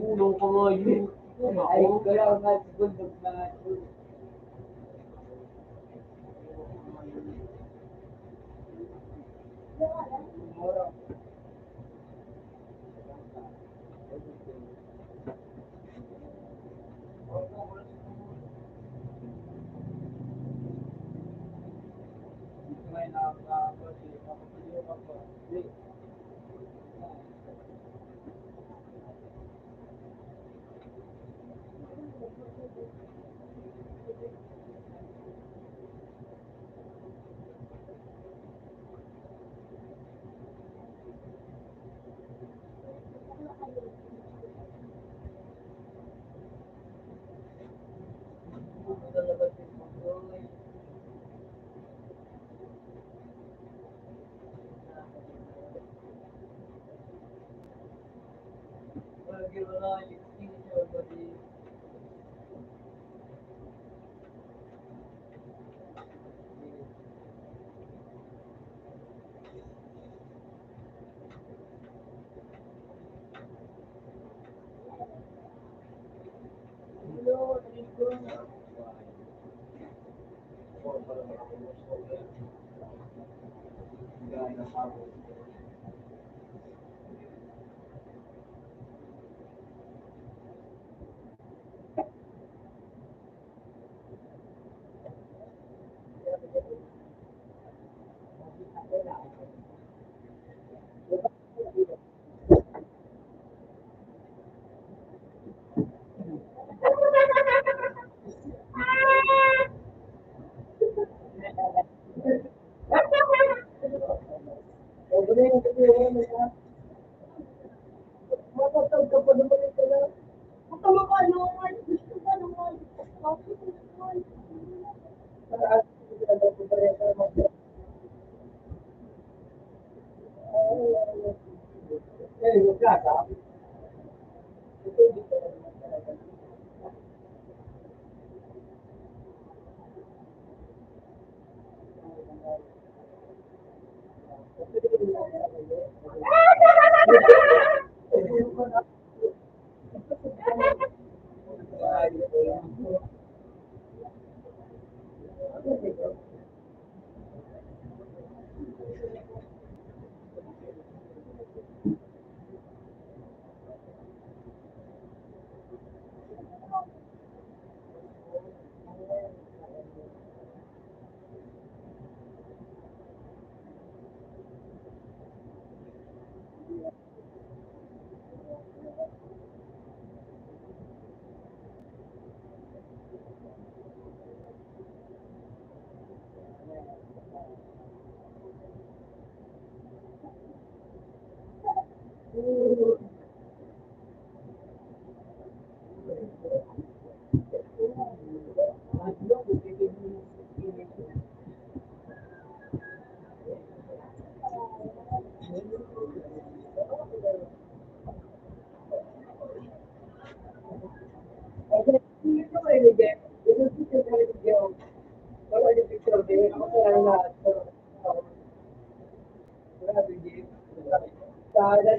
Ulo ka nga yun. Ay, kaya nga bundok na.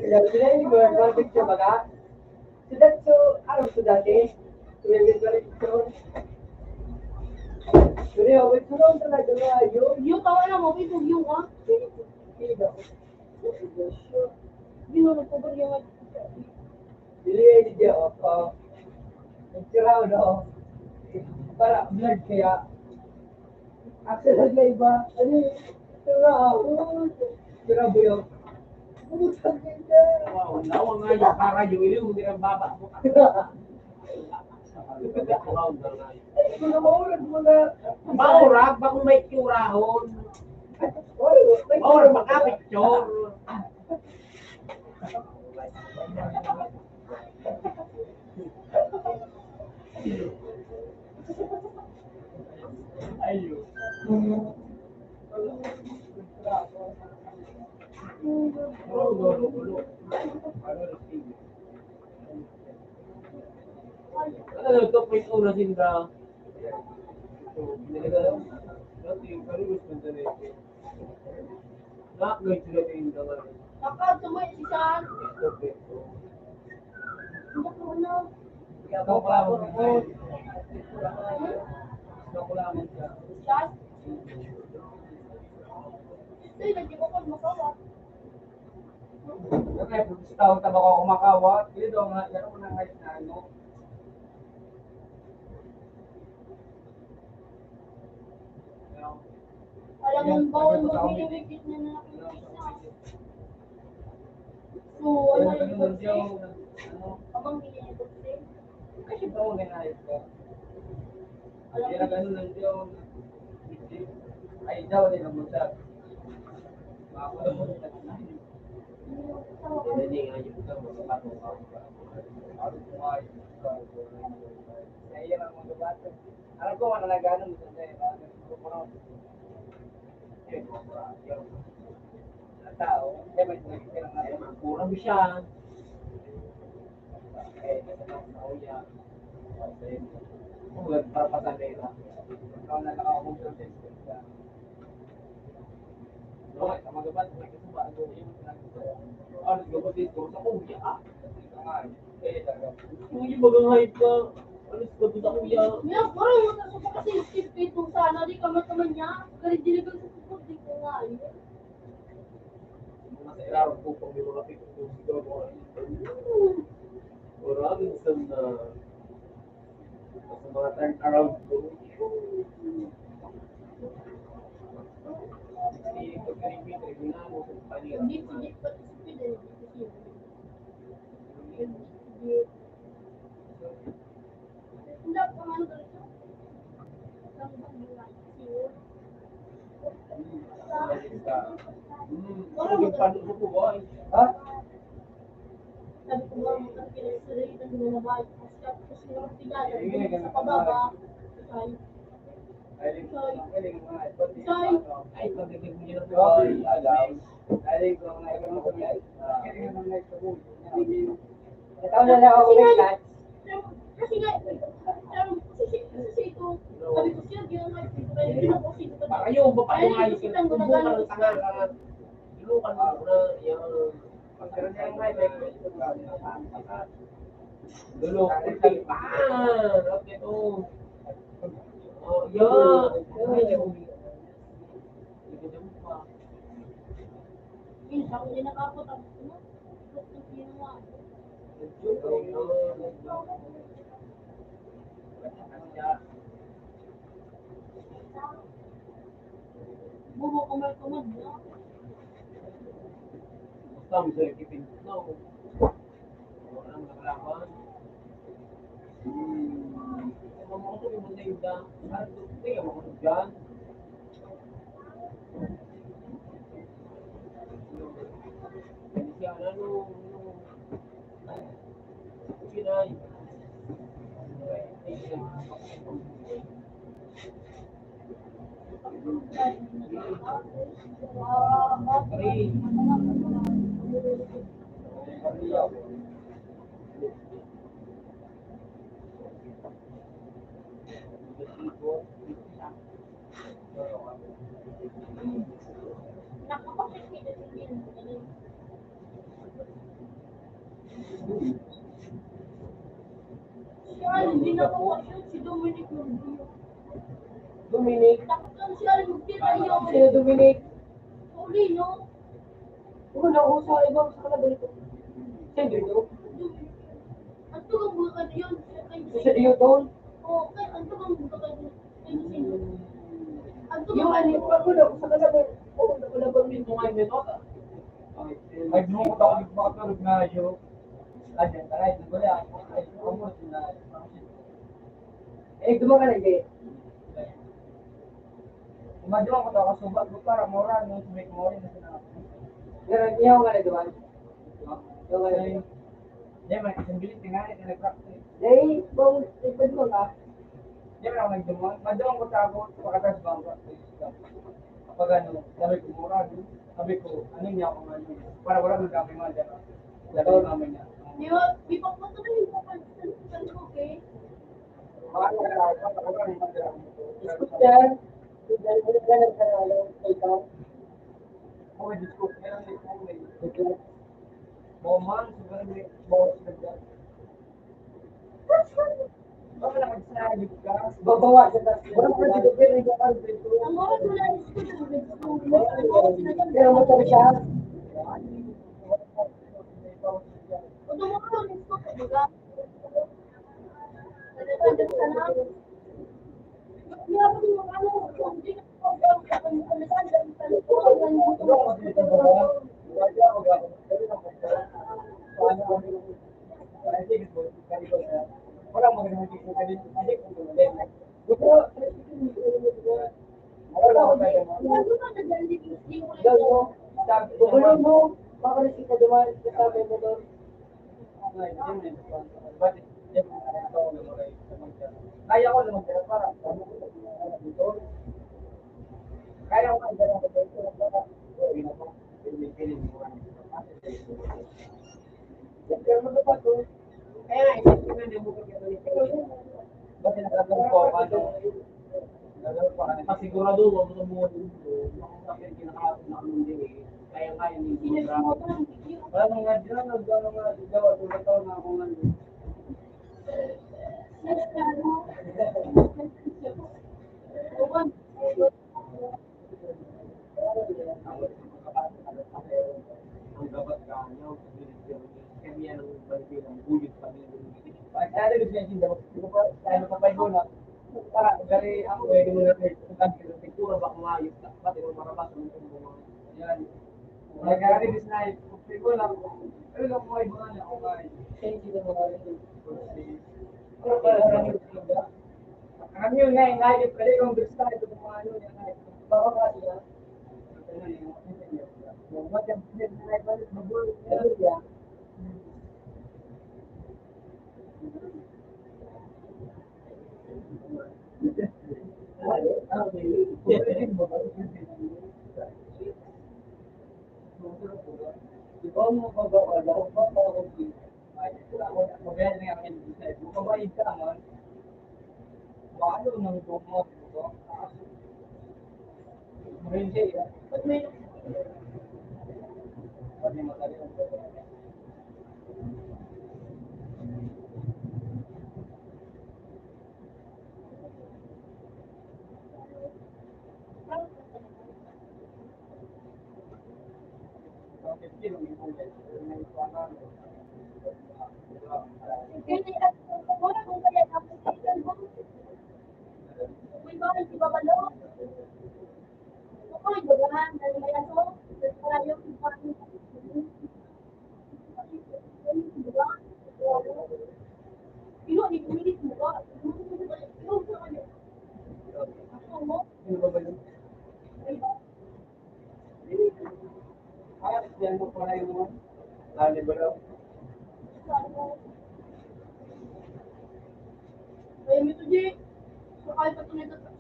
Sila yung mga picture baga. Sudah so, ano sudah deh. Sudah picture. Sudah ako tulong talaga na yun. Yung tawa na mo, ito yung ah. Yung nagpapag yung Dili ay dia apa. Picture daw. Para blood kaya. Ako lang iba. Ano tura ako. Tura buyo. Wow, lawa nga yung para yung ilo, hindi ang baba mo. Maurag, baka may kurahon. Maurag, baka picture. Ayun. Ano ito, point una sinda. Nak, sila tingin ka nga. nakatumoy si San. Hindi ko na. San? Ito yung nagdi ko pag makawat. Okay, tahun tabak ako kumakawat. Dito nga, yan ako nang height na ano. Alam mong bawal mo binibigit na nakikita. So, ano yung kotse? Abang binibigit din. Kasi ba ako ginahit ko? Alam Kaya mo, ganun lang diyo. Ay, daw din ang musap. Makakuha mo sa Hindi nga yung ito, magpapato ka. Ano kung ay kaya lang mga bata. Alam ko ano na ganun sa tayo. Ang tao, kaya may nakikita lang natin. Kurang siya. Kung nagpapatan nila. Ikaw na nakakabog sa system ka. No, sa mga gabat, may kasama doon yung ano, gabat dito sa kuya. Kung yung bagang hype ka, alis ka doon sa kuya. Mira, parang matasuko kasi yung skip ito sana. Di ka mataman niya. Galit diligan sa support. Di ko nga. Nasa ilaw po kung may mga picture kung sigaw mo. Maraming sana sa mga turn around ko. Hindi ko karibin, tribunal mo sa panira. Hindi, hindi pa stupid eh. Hindi. Hindi pa man ganito. Lang bang yung sure. Yung paano mo po ba? Ha? Sabi ko ba, ang pinag-surrey ng ginanabay. Kasi yung pinala, sa pababa. Ay, Ay, Ay, pagdating mo yun Oh, ay alam. Ay, ko na ikaw mo kaya. Ikaw na lang ako may catch. kasi nga, kasi ito, sabi ko siya, ginanabay. Kaya ginaposin ko. Baka yung ba pa yung ayos yun? Kung buka ng tanga ka, ilukan mo na yung Pagkaroon niya ng mic, dulo. Okay, ito. Oh, yan. Ay, yung Minsan, ako din nakapotang. Ano? Ang ginawa. Bubo kumal-kumal na. Basta mo sila kipin. No. Ang nakalaban. Mamakasok yung mga yung daan. Hindi ka makasok dyan. Hindi siya, Pinay. Three. Nakapakit kita sa Siya, hindi nakuha siya, si Dominic Mundino. Dominic. Tapos lang siya, magtira yun. Sino Dominic? Huli, no? Oo, nausa ibang sa kalabal ko. Sino yun? Ang tugang buka yun. Sa iyo doon? Oo, kaya ang tugang buka yun. Ang Yung tugang ano, ako na, sa kalabal. Oo, sa kalabal. Ito nga yung nota. Ay, bumukot ako ng makatulog na yung ayan, taray, wala. Ay, ako na. Eh, dumaga na, hindi. Umadyo ko daw kasubat ko para mura no subik mo rin na sinabi. Ngayon, iyaw ka na, duman. Iyaw ka na. Di man isang bilis tingali na nag-practice. Eh, bang, ipad mo ka? Di man ako nagdumang. Madumang ko sa ako pagkatas ba ang practice. Kapag ano, sabi ko mura no. Sabi ko, ano niya ako nga para wala nang gamay mga dyan. Sabi ko gamay niya. Di pa po ito na yung papansin ko, okay? Iskut yan. Dahil mo na nagkaralo, ikaw. Okay, discook. Meron din po may Boman, siguro may boss na dyan. Baka na magsabi ka. Babawa sa tas. Walang pwede ko pero ikaw ang dito. Ang mga wala yung school, Pero mo tayo siya. kung tumulong yung school, di ba? Nagdadagdag ka lang. Kaya ako yung mga ano, hindi na ako Orang mengenai itu tadi, adik untuk mendengar. Bubulong mo. Baka na kita duman. Sasabi mo doon. Kaya ko naman sila para kaya ko naman kaya hindi mo kasi nagagawin ko ano nagagawin ko ano sigurado wag mo mo kasi kinakapit na kami din eh kaya hindi programa wala nga dyan nagano nga gawa tulad ko na ako nga ang dapat kanyo kami ang balik ng buyot kami ada di sini dapat saya papai guna para dari aku di mana tentang arsitektur bak melayu dapat itu marabas untuk yan negara di sini ko lang pero lang mo ay mga ako ay change din mo kami yun nga nga pwede kong gusto ito mga ano yan baka pa siya buat yang naik balik mobil ya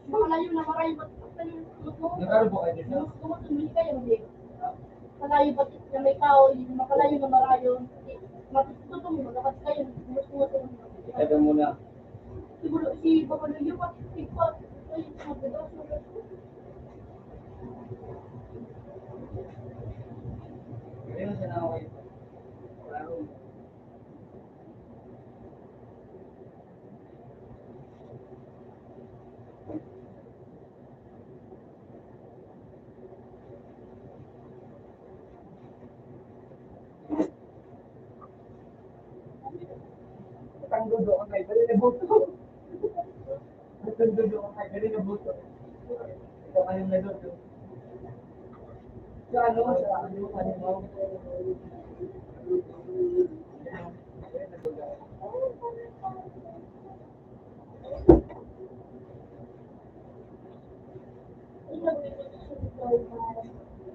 Makalayo na maray ba't Nagkaroon po kayo dito? Tumutulong kayo, hindi. Malayo ba't na may tao, makalayo na marayo. Matututong mo, dapat kayo, tumutulong. Ito muna. Siguro si Papa Luyo, pati si Papa, ay, magdadaw. Ayun sa naway. Ito kayo na doon. Sa ano,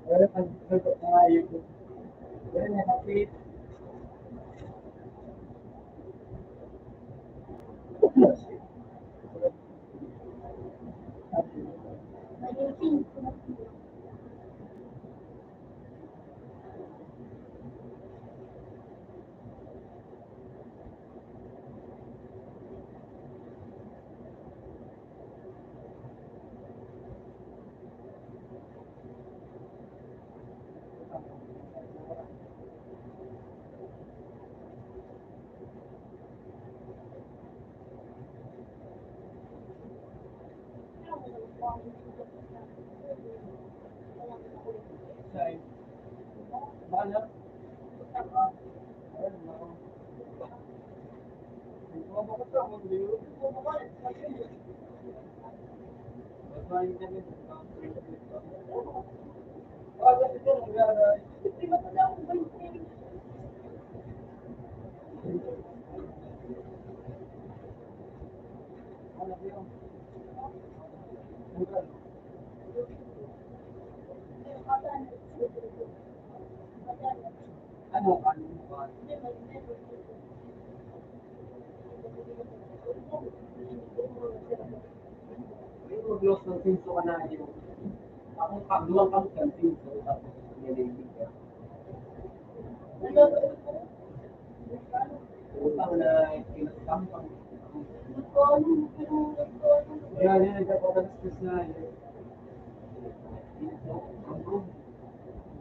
wala pang sagot na ayun. Wala na kapit. Say, mana? Ano ka? Mag-loss ng pinto ka na yun. Akong pagluwang kang pinto. Tapos nilibig ka. Utang na kinakampang. Kaya yun, nagkapagalastos na yun.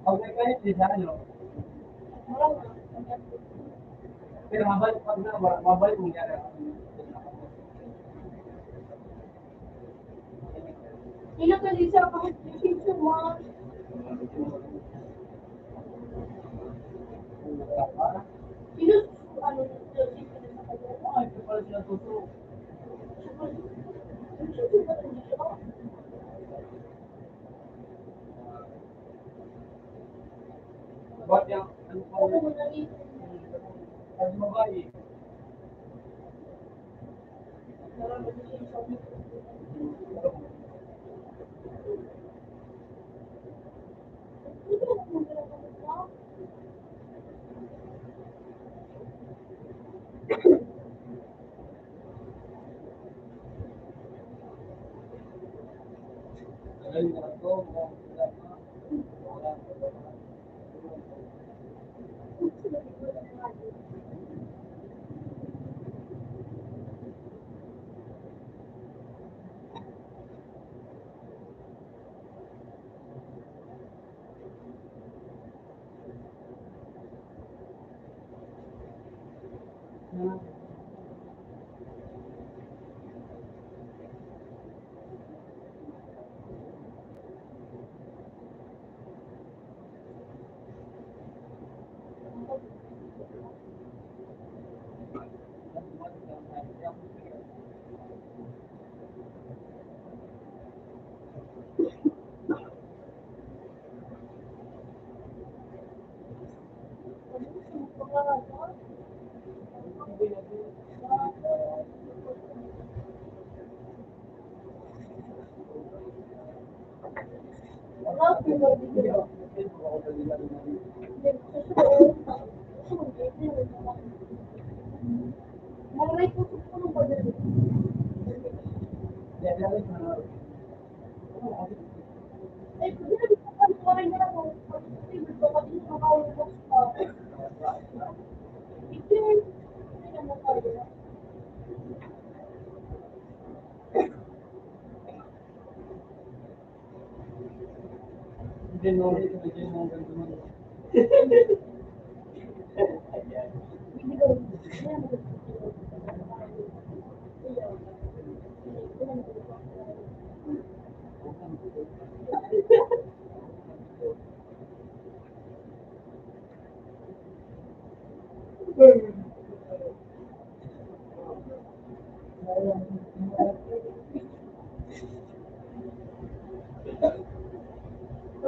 Pag may ganit din na ano. Pero mabalik pag na, mabalik mo niya. Ilo ka din sa pag-picture mo. Ilo, ano, Ay, ito pala sila tuturo. Ba't yung, ano pa rin? Pag babae. Ay, ito, hindi mo rin hindi mo ganito mo.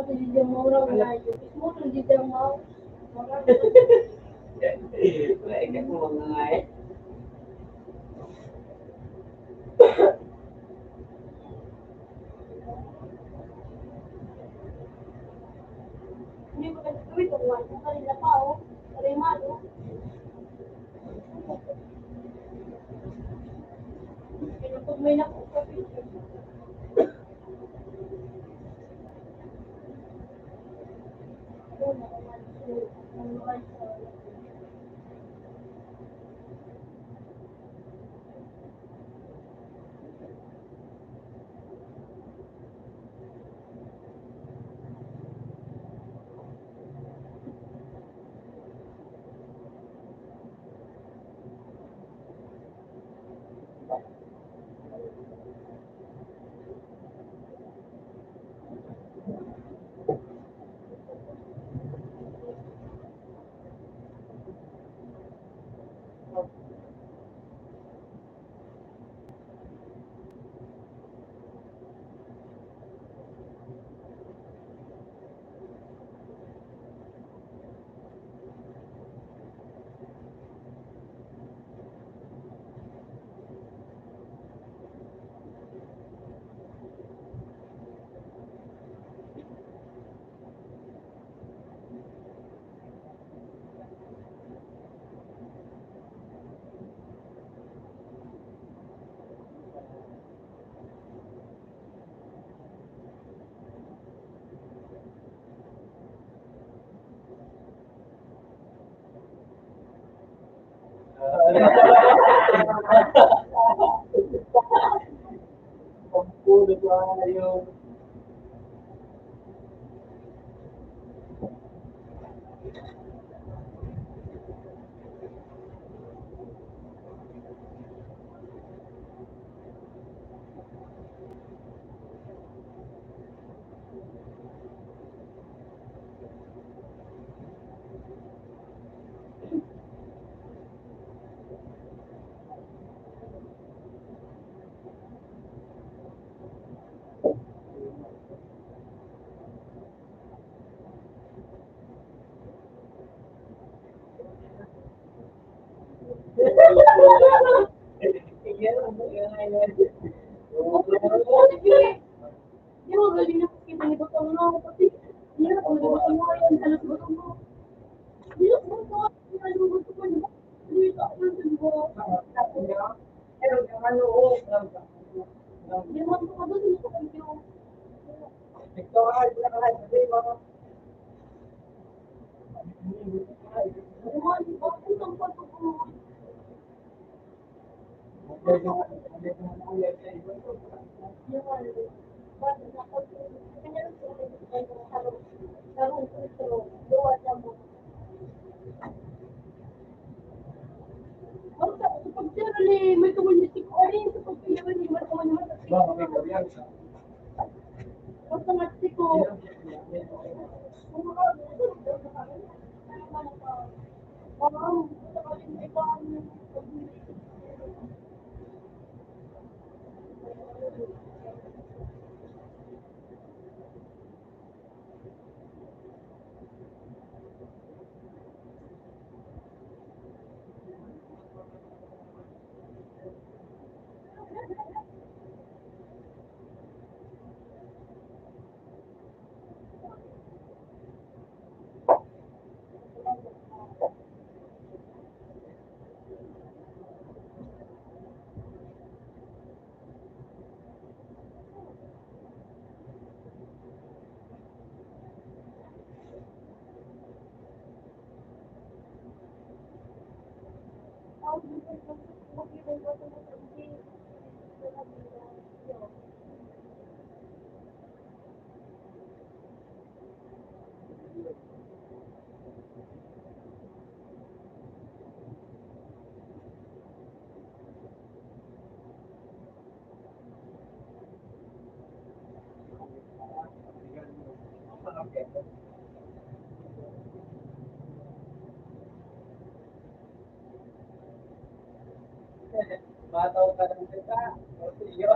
si Didier Mauro na yun. Mismo ng Didier Mauro. Ikat mo mga eh. Hindi ko nagawin kung wala kung kanila pa, oh. Kanila malo. Kaya pag may nakukapit, Pagpulot na yung Di ba galing na kita ni Butong no? Kasi hindi na kung Butong mo yan, halos Butong mo. Hindi na kung Butong mo, halos Butong mo, di ba? Hindi ka, di ba? pero yung ano, Hindi mo ito ka doon, hindi ko kayo. ito ay lahat kasi mga Di ba, di ba? Kung saan pa ito ko. Di ba, bakit na ako, kanya lang sila nagkakaroon ng sarong ito, luwad na mo. Basta, kapag sila ni, may community ko, ay, kapag sila ni, may community ba ko. makikabiyag sa Basta Mexico. Bataw ka ng kita. Iyo.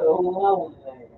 Oo nga, wala eh.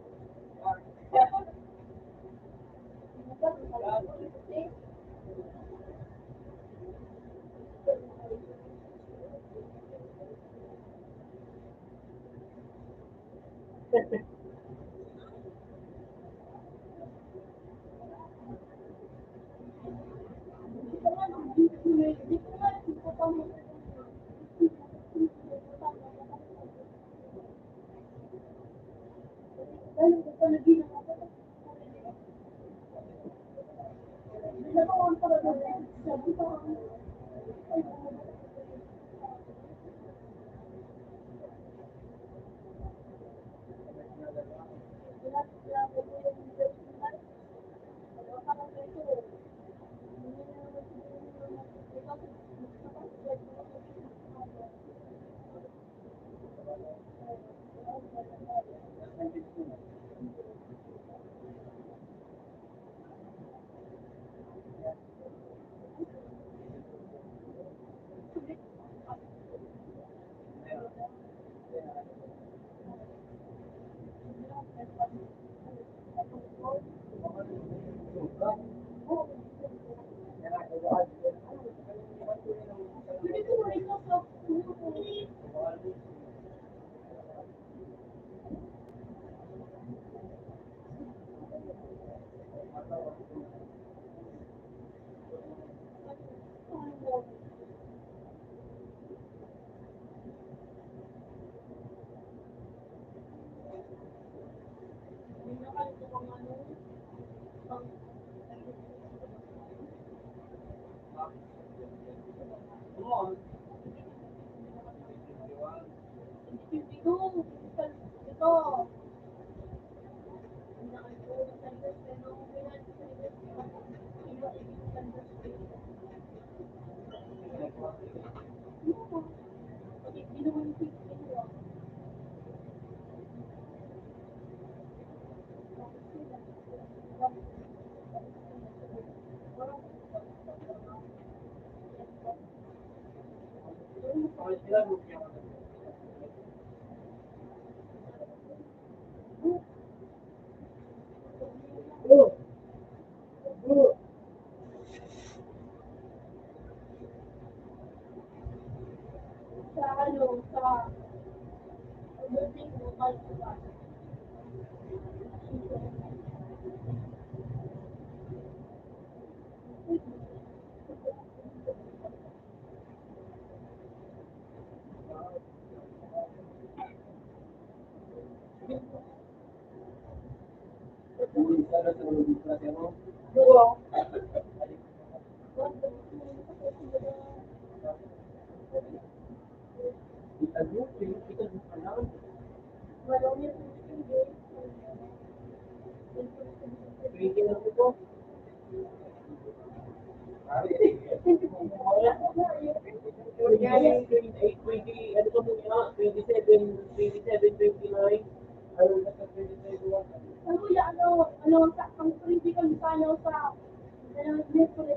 Sa ano, sa building local diba? Oo. Walang yung ano ya ano sa ang critical paano sa ano Mercury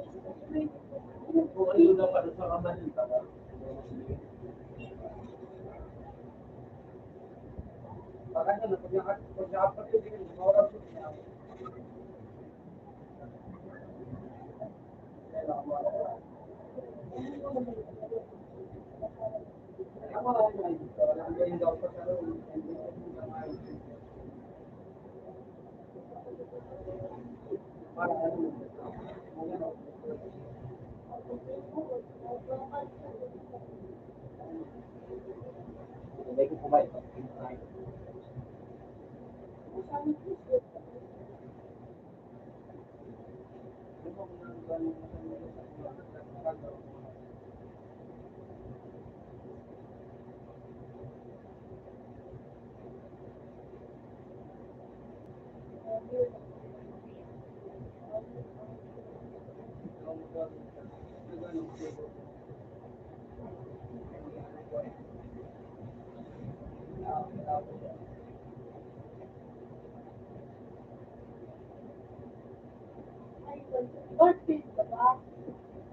Garfield ba?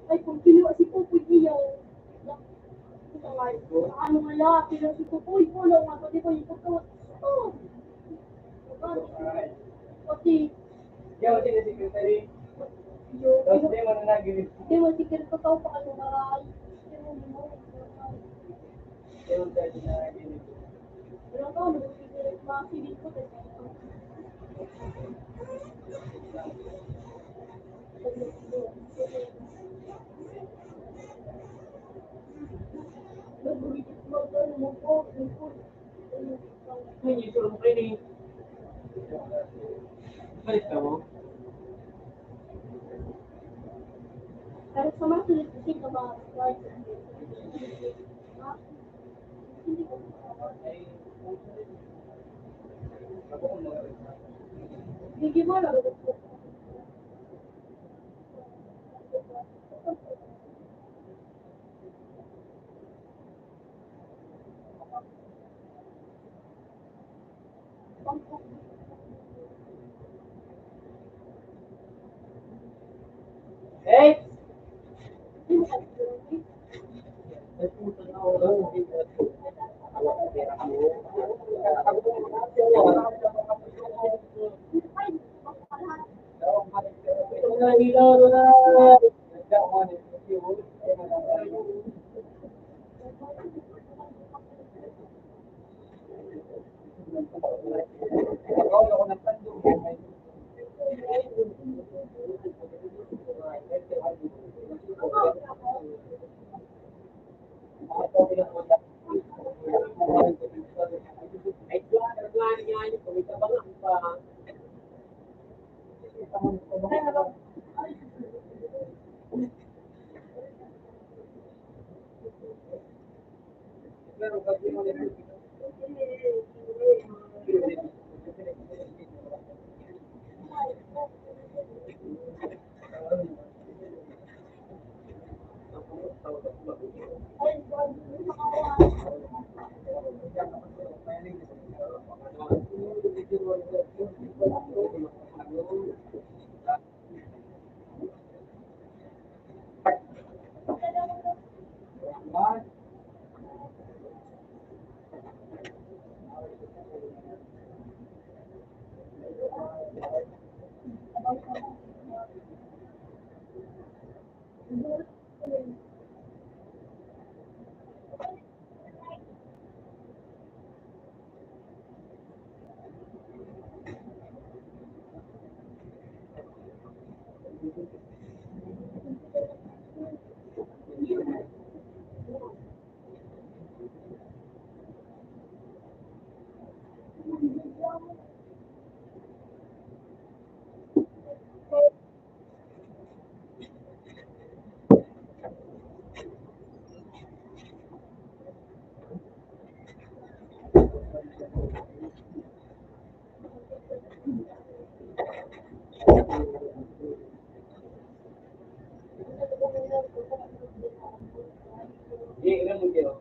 Ay, kung sino si Pupoy Iyaw. Ano nga ya, sino si Pupoy ko, lang nga, pati ko yung pagkawas. Oh, pati, hindi mo, sikir ko tao pa ano, maray. Pero ako, mga sinig ko, pero sa mga sulit kasi ka mga guard. Hindi ko. Hindi mo alam. Eh? Ilan mo kayo?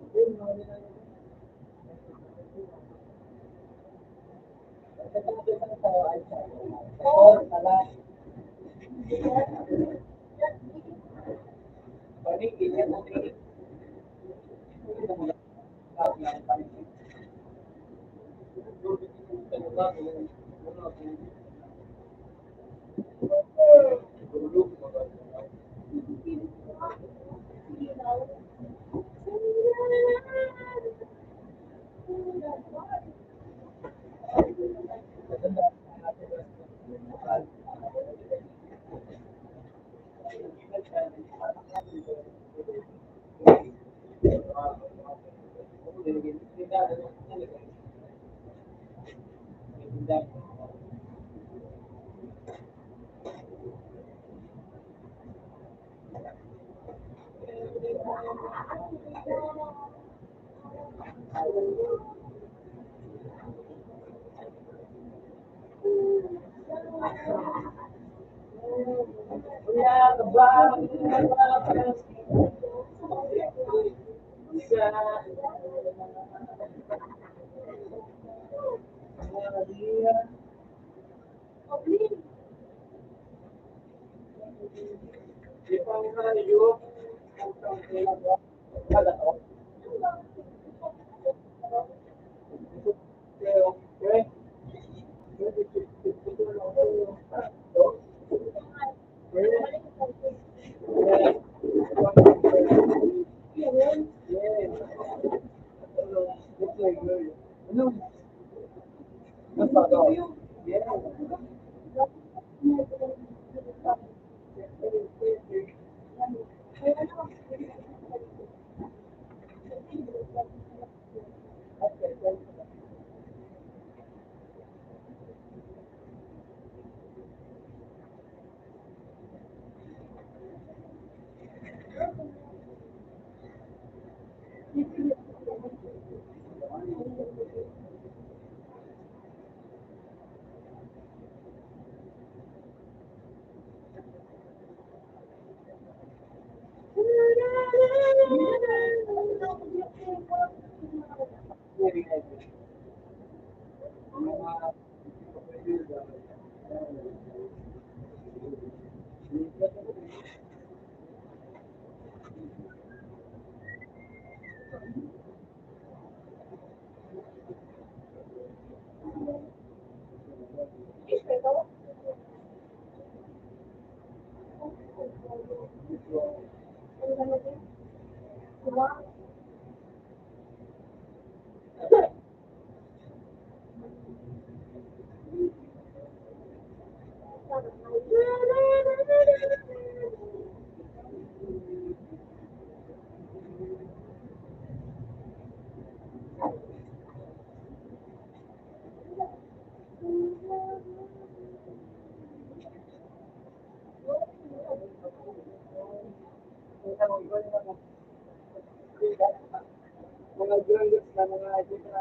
Mga grundos na mga dito na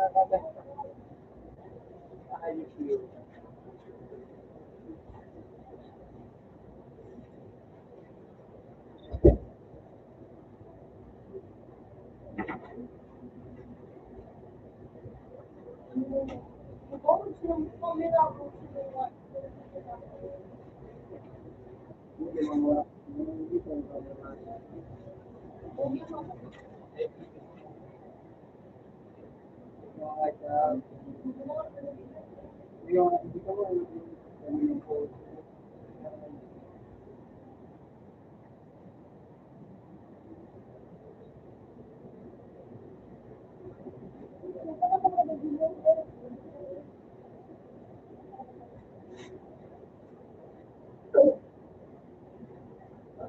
ayos yun.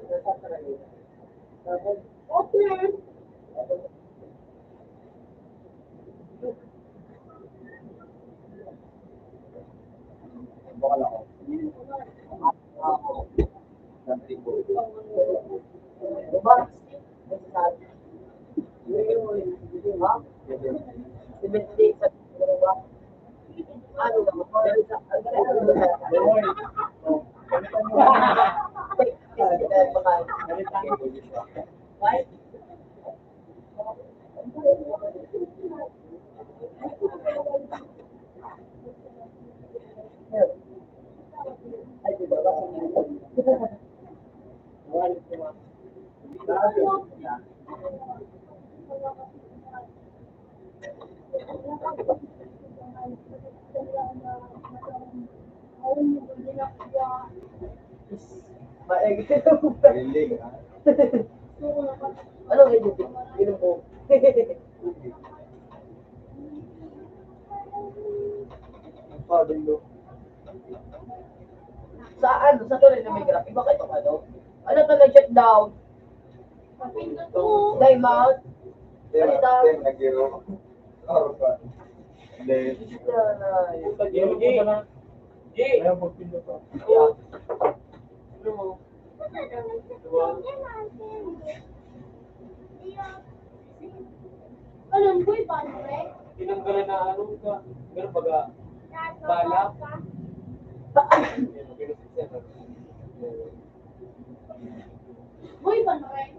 Okay. Bakal ako. Country boy. Diba? Ha? 7 days sa diba? Ano na, ang Boy. Oh, ganito mo. Ganito mo. Right? Ay, diba ba? Maigi. Galing, ha? Ano medyo inom ko? Ang sabi ko. Sa ano, sa tuloy na may graphic, bakit yung ano? Ano to nag-shutdown? Diamond? Balita. Then, nag-iro. Aro ka. Then, ayaw magpindot ako. Yeah. Alam ko, iba na rin. Tinanggalan na ano ka. Pero baga, balak. Boy, iba na rin.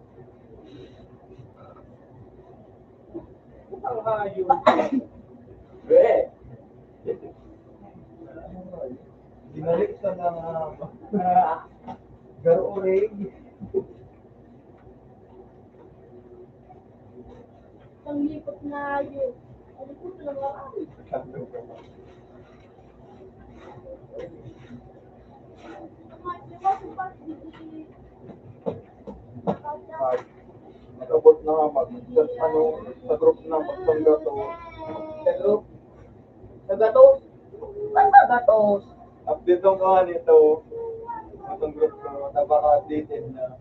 Ang hayop. Bre. Dinalik sa mga garurig. Ang lipot na yun. Ang lipot na lang. Nag-abot na ano, sa group na magtangga to. Sa group. Nagatos. Saan ba gatos? Update ang kahan nito. Itong group ko, napaka-updated na.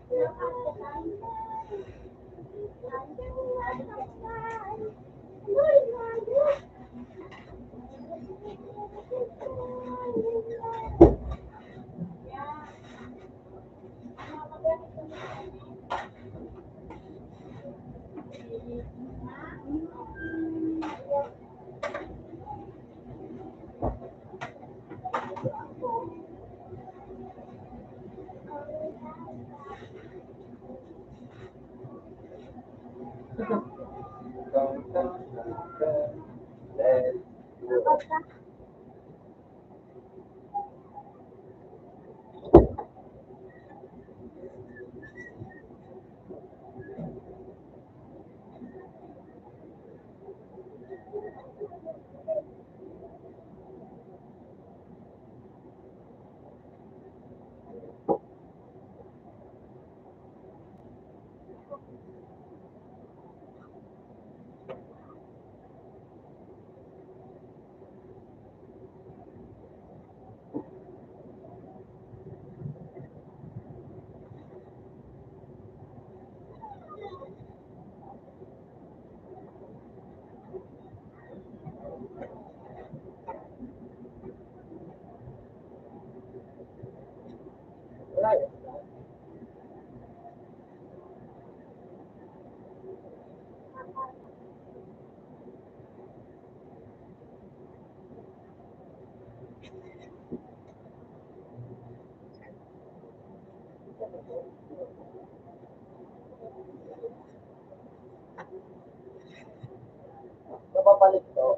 Let's go. Wala yan. Napapalit to.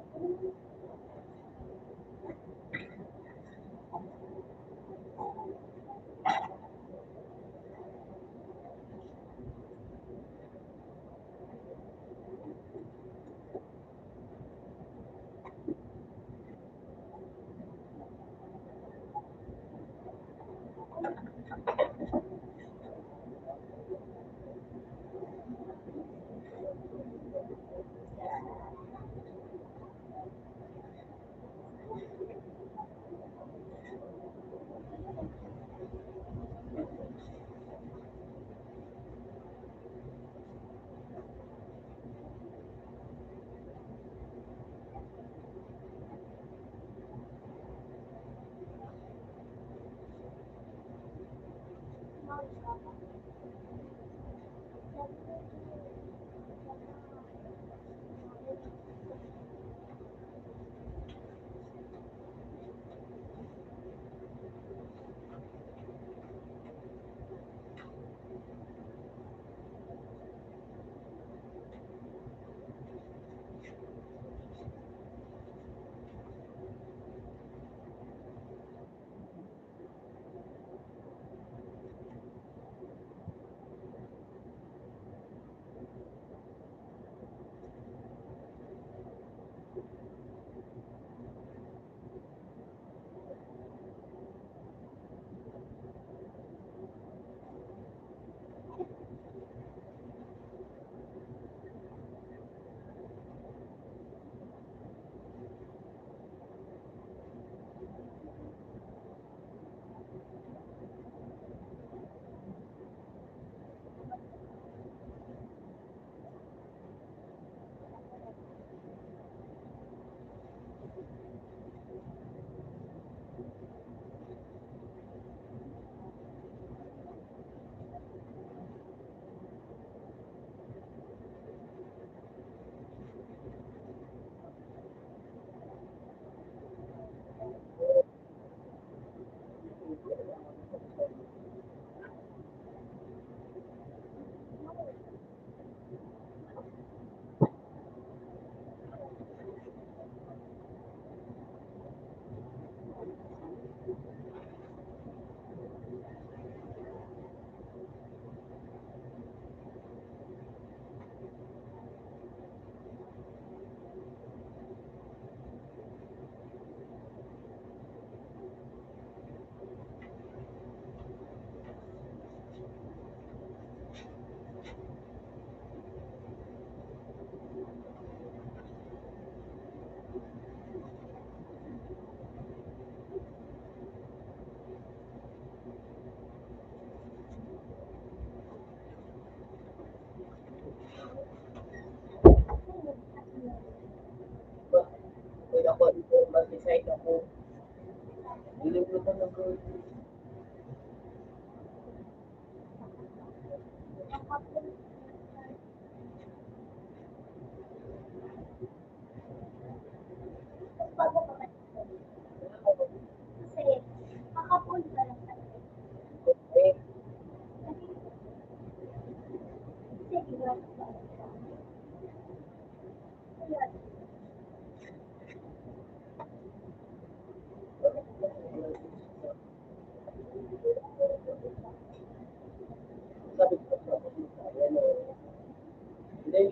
Kung ako dito, mag-decide ako. Ilulutan ng girl. Kasi, kakapunta lang tayo. Eh, Sige, grabe. sabi ko sa ako, ayan o. Hindi,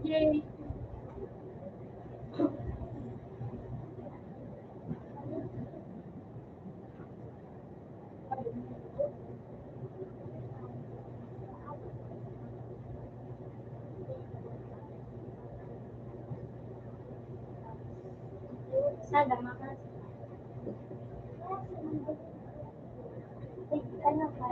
Yay! Sana makas. Ano ka?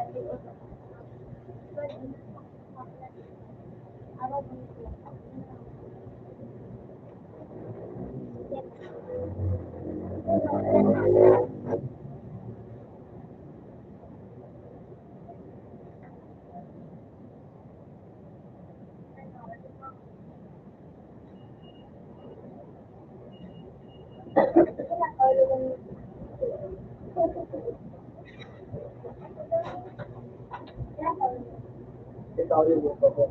Ikaw yung gusto ko.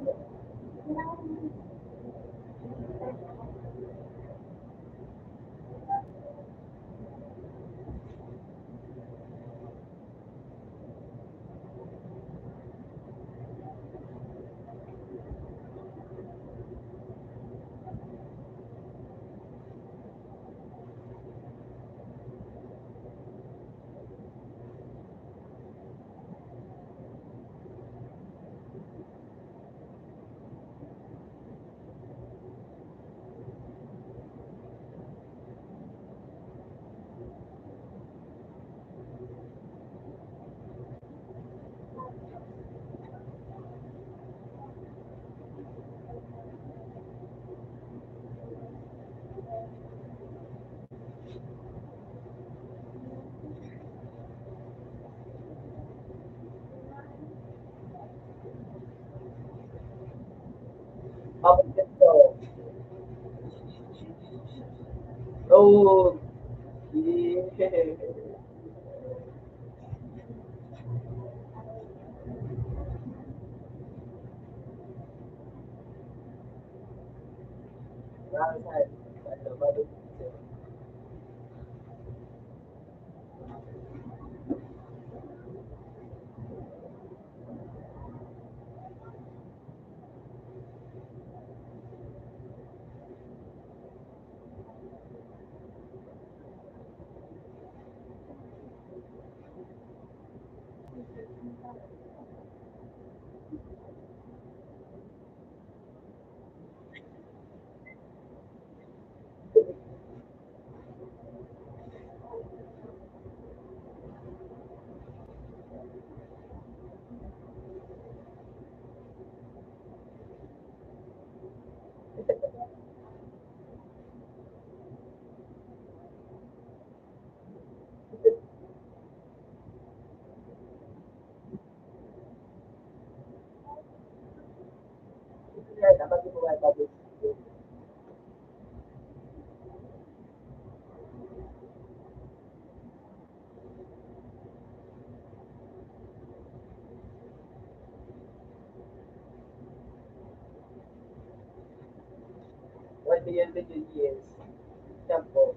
Tapos ito. Oh, yeah. Right. Ano ba ito? Dapat mo ay public. What billion years? Tempo.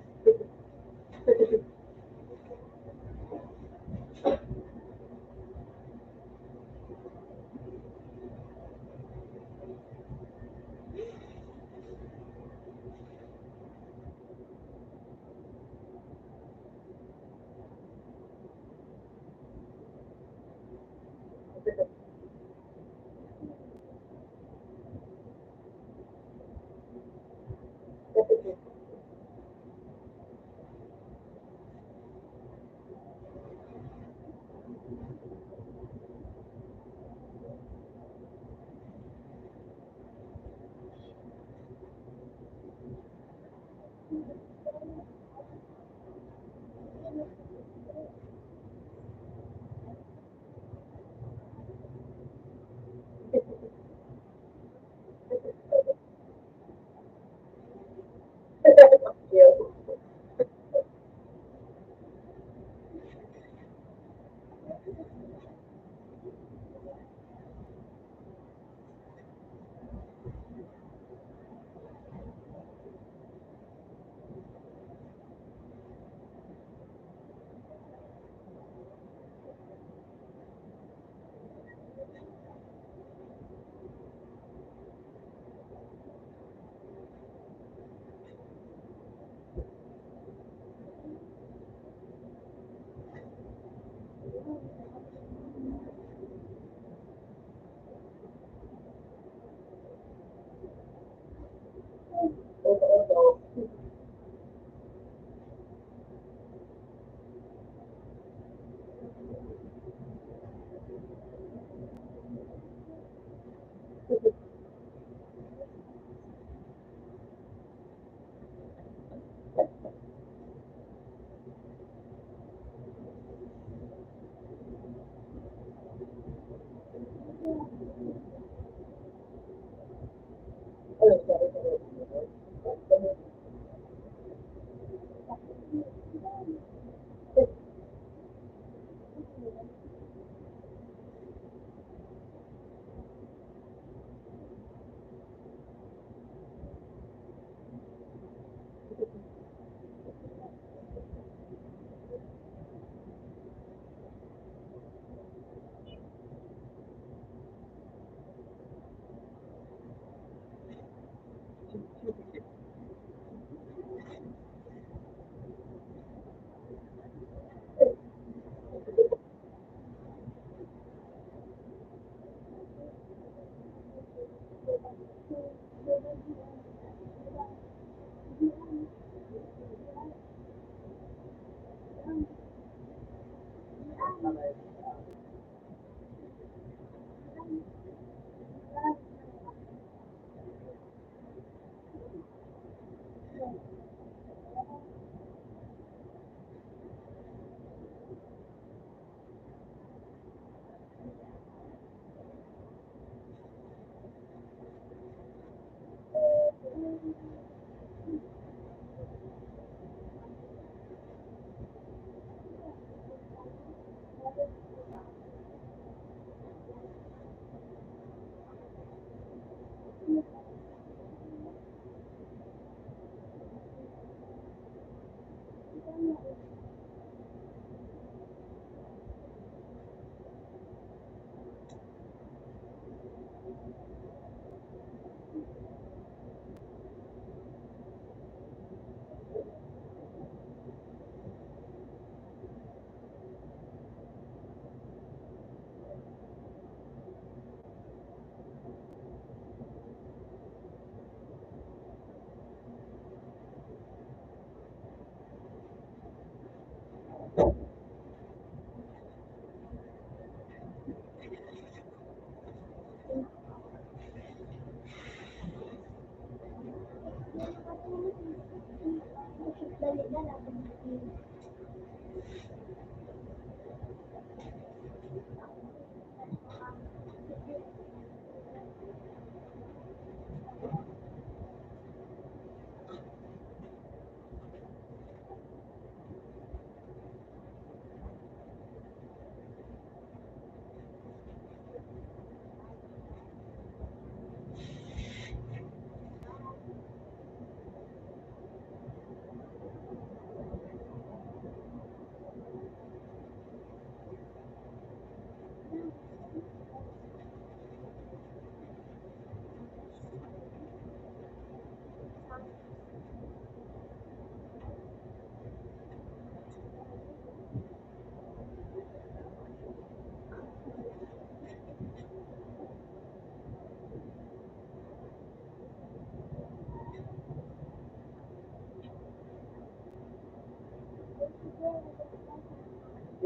Dali na lang.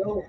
Yo.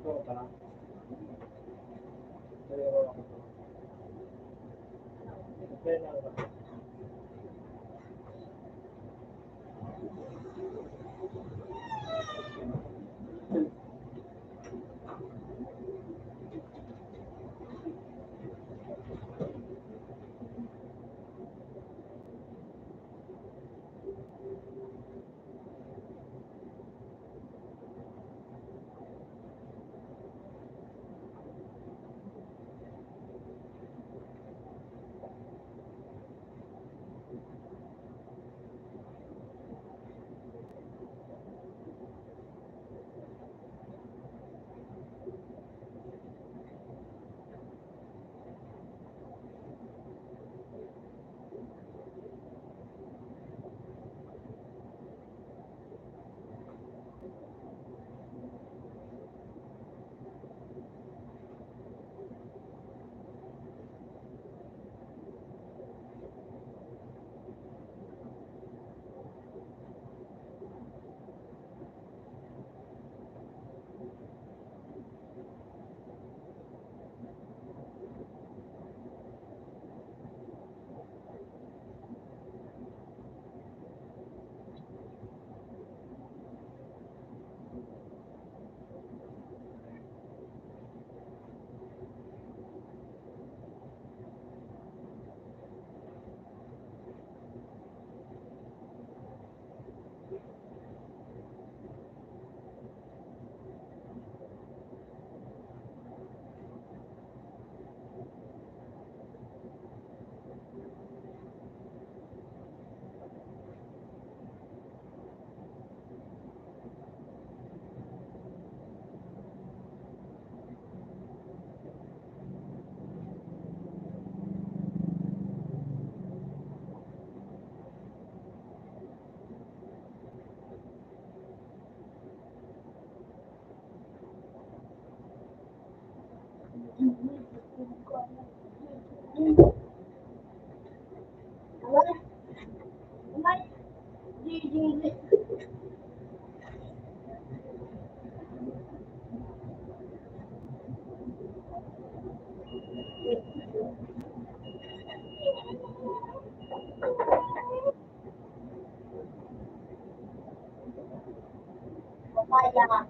tropa. Pero, pero, Papaya.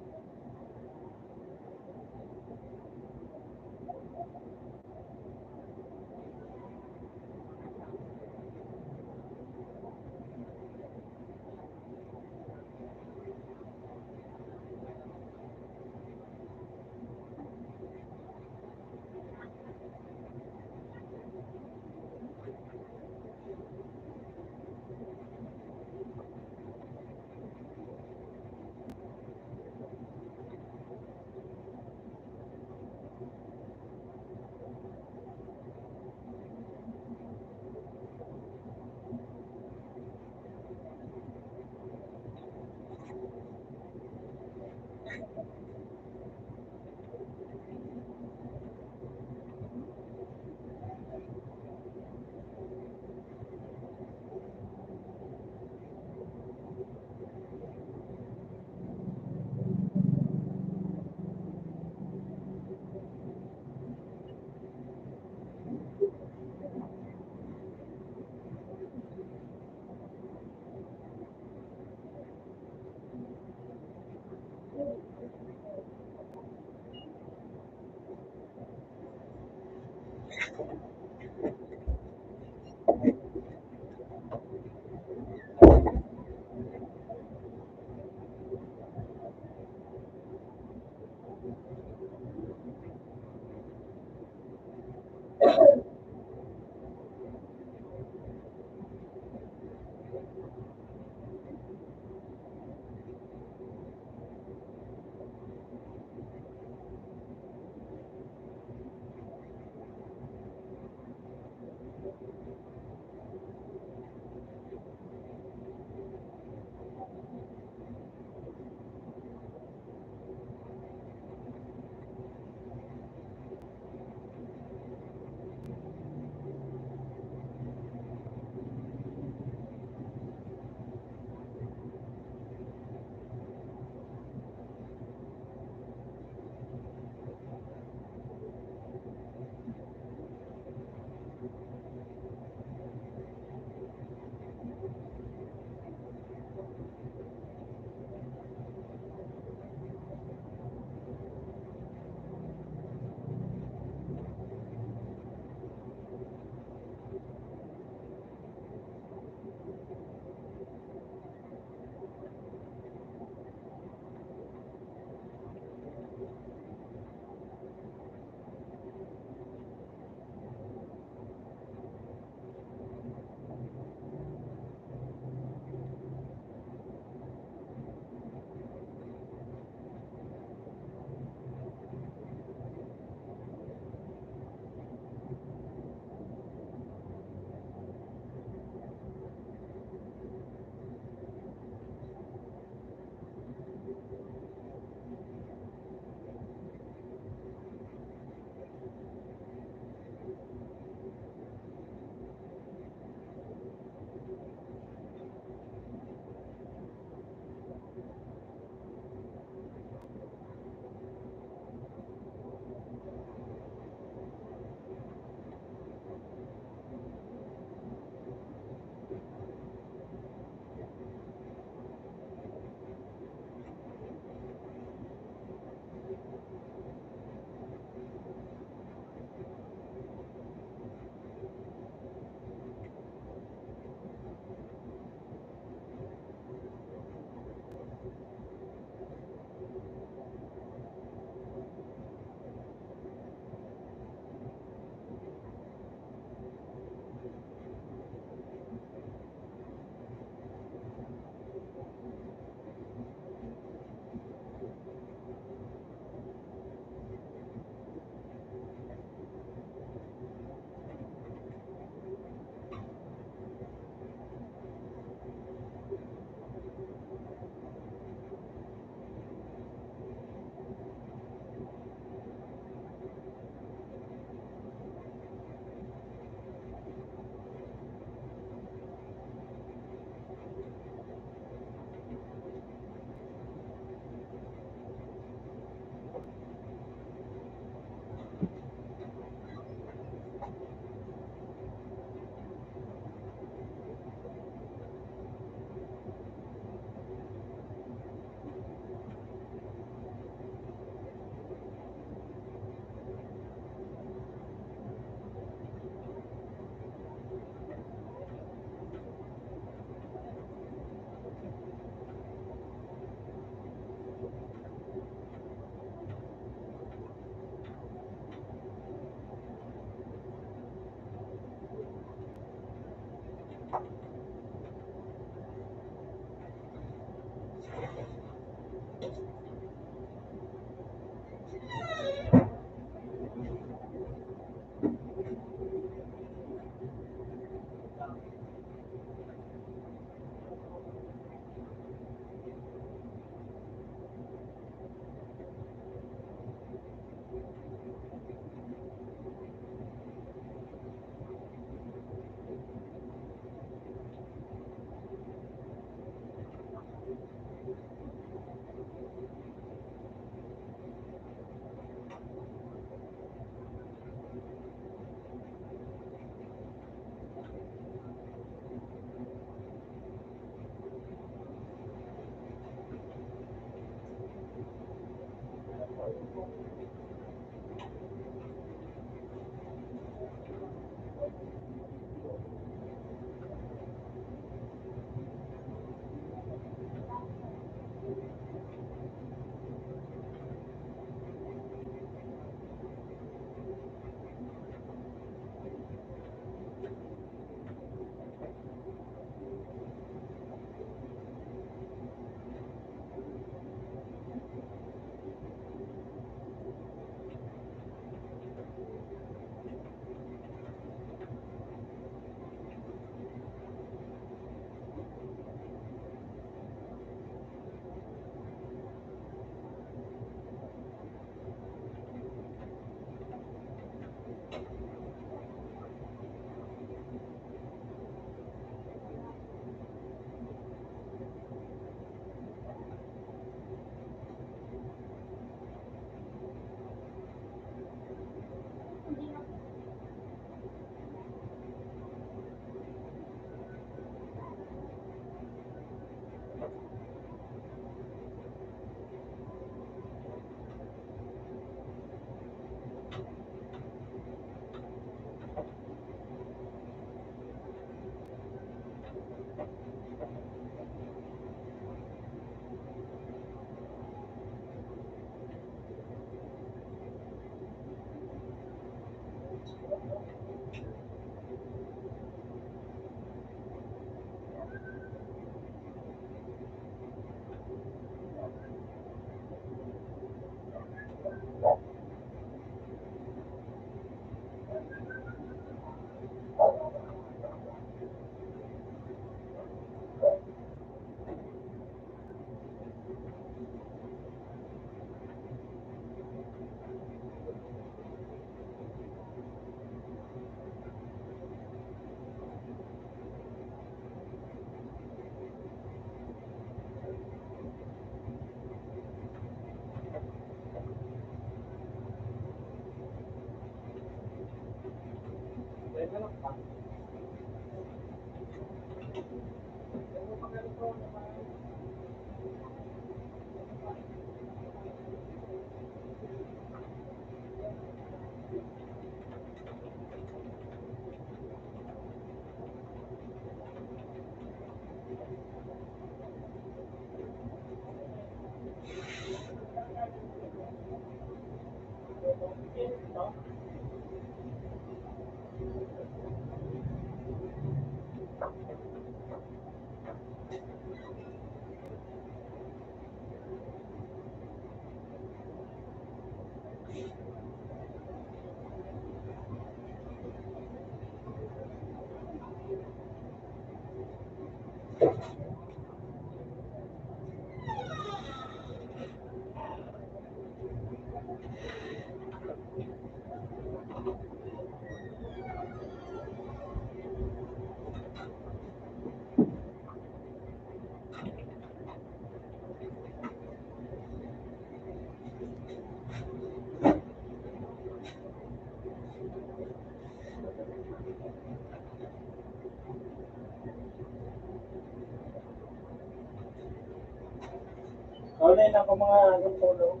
Online ako mga nagpolo.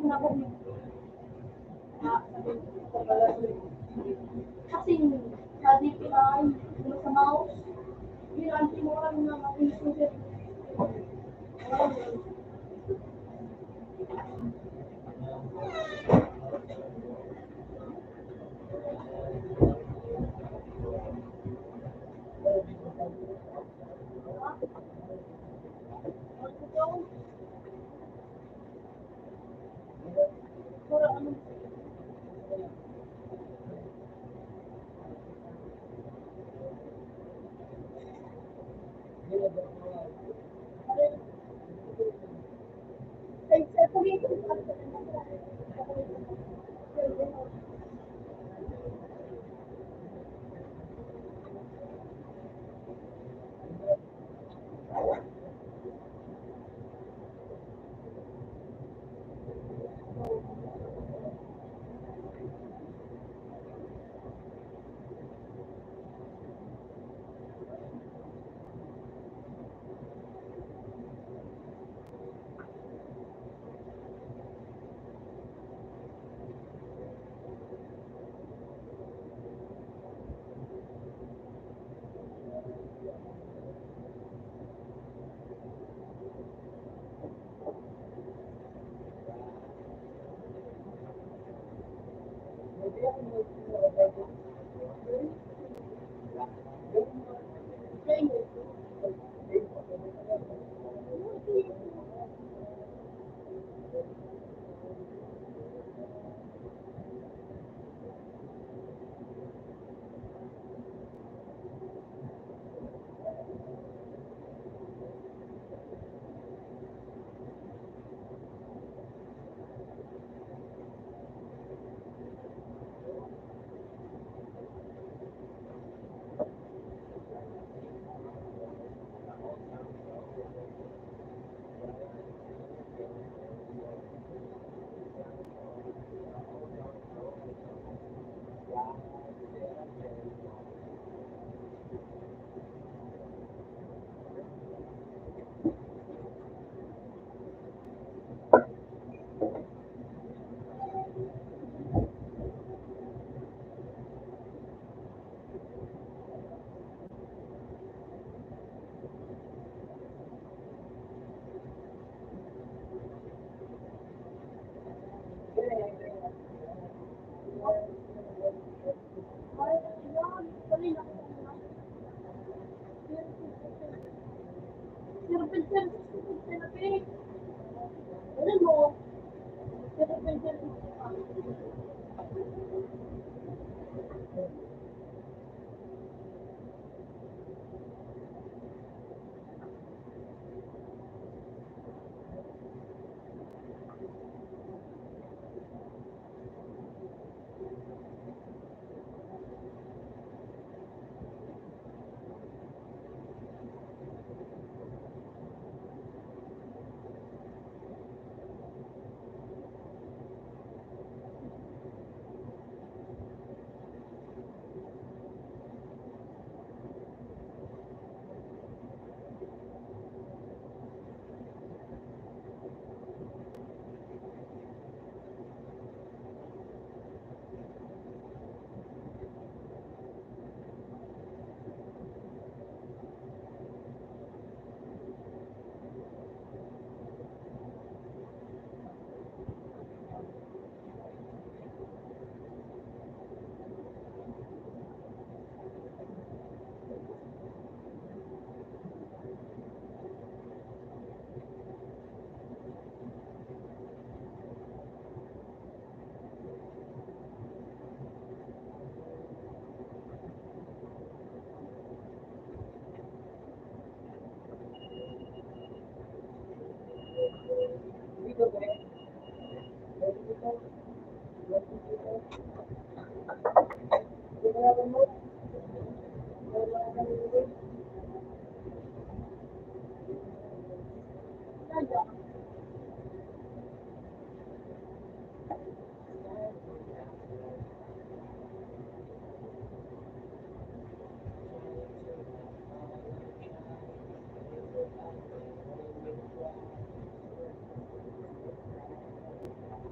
na ako kasi sa DPI, sa mouse, yun ang tinuran na mag-insulit.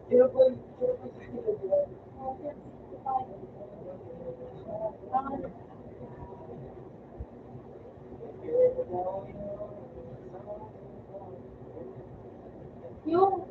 0.60 di ba? Yung,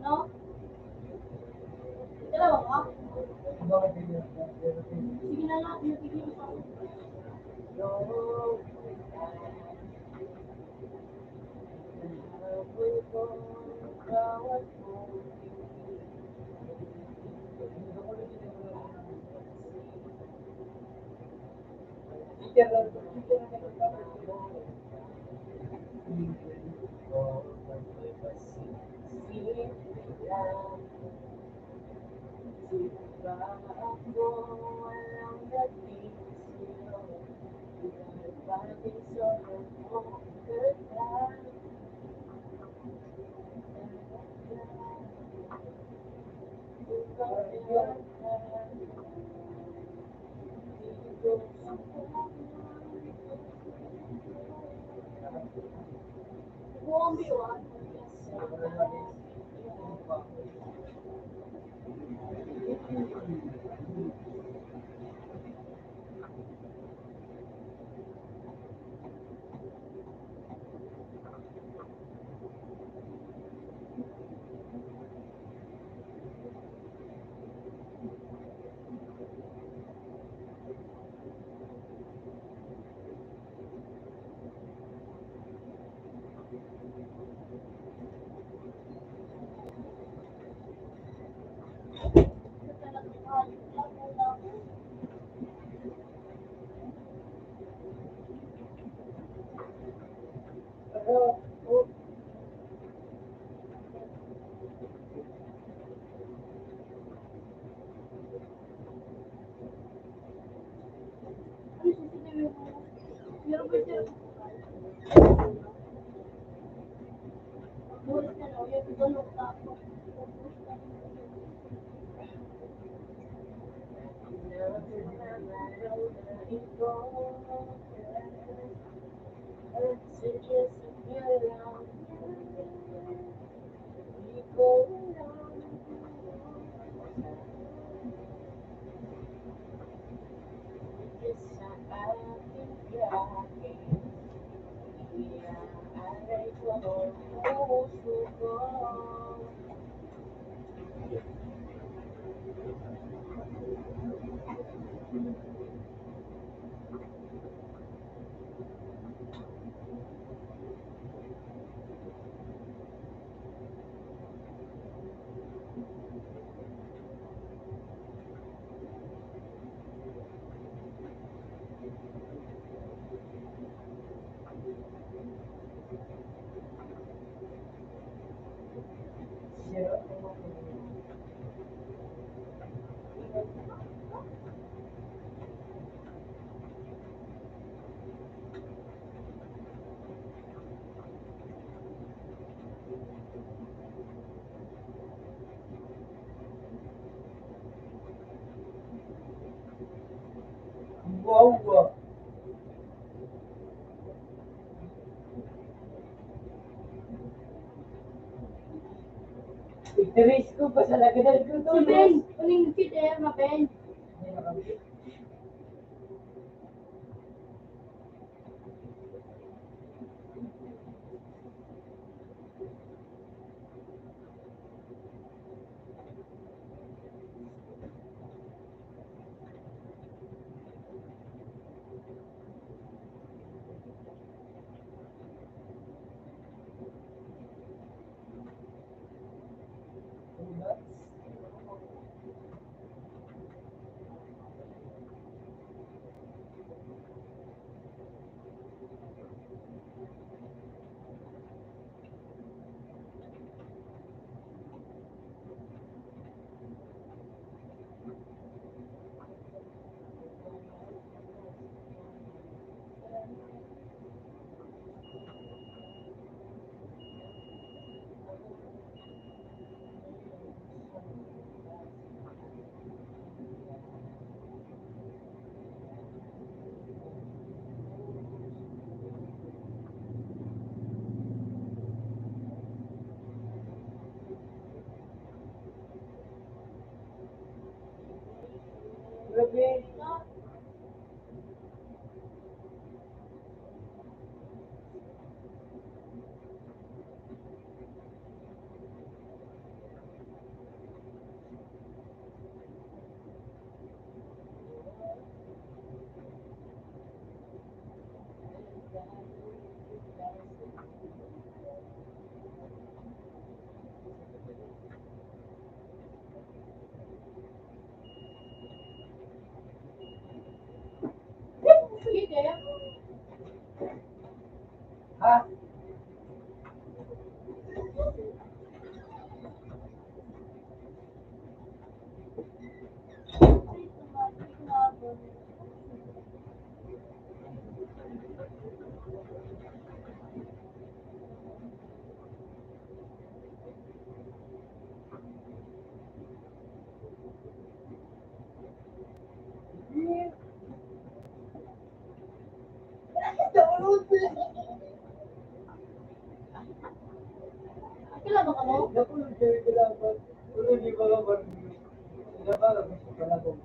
Ano? Dalawa ka? Sige na nga, pinatigil ko. Buong biwan. Wow. Iteris ko pa sa lagay ko to. Si Ben, kuning fit eh, ma Ben. Grabe. Fit eh. Ha? Kailan ba ka mo? Naku, sabi ko lang ba? Ulo, di ba ka marunong? Sila ba? Gusto ka na kung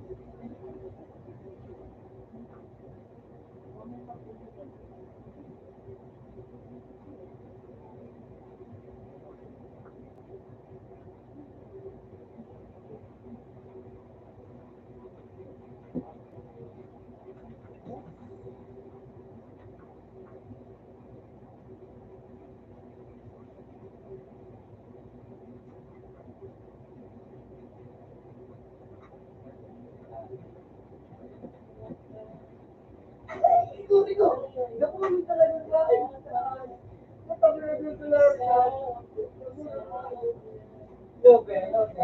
sorry ko. Naku, hindi talaga sa akin. Napag-review ko lang sa Lobe, lobe.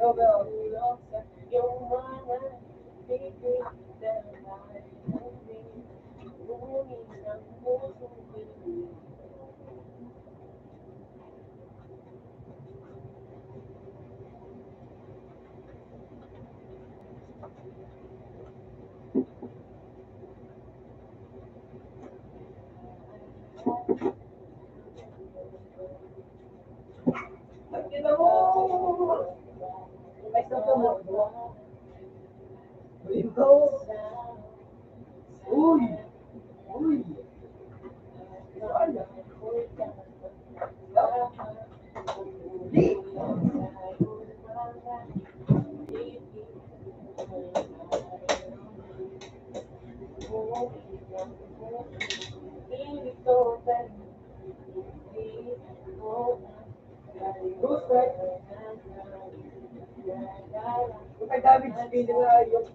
Lobe, lobe. Kita mo! May stop ka mo. Ito. Uy! Uy! Saan na? Di! Gusto. Kung kay David Spin na yung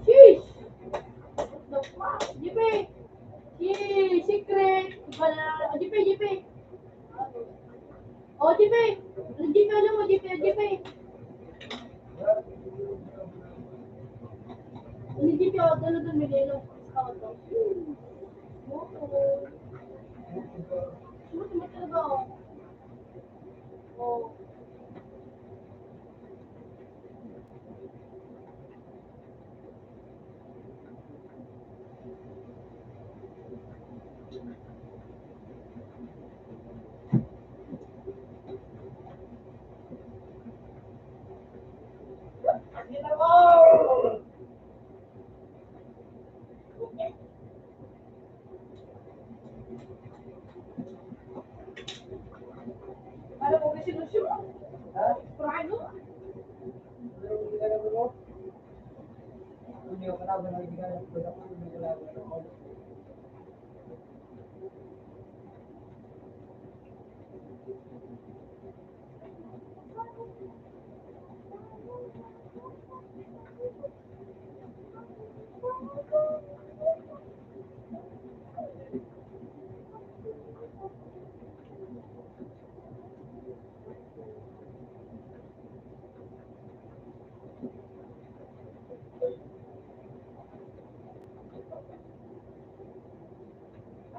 Sheesh! What the fuck? Jipe! Yee! Secret! Wala. Jipe, Jipe! Oh, Jipe! Jipe, alam mo, Jipe, Jipe! Hindi, Jipe, oh, doon, Milelo. Sa ako to. Sumunod talaga ako. Oh. Kita mo! Alam mo, kasi lusyo. Ha? Prado. Ano yung ginagawa mo? Hindi ko na ba nagiging product ko hindi ko na ba.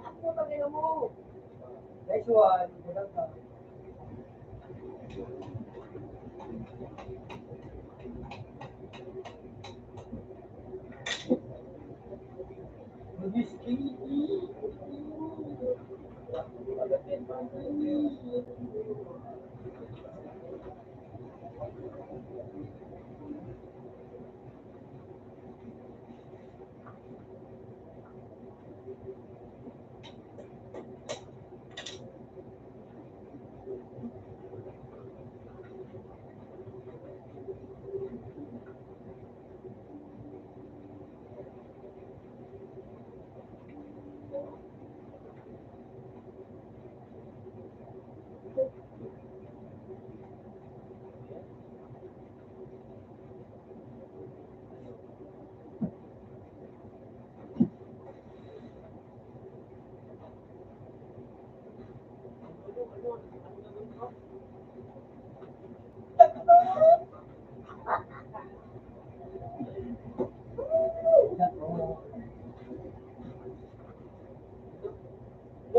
Ako talaga mo. Next one, product ka.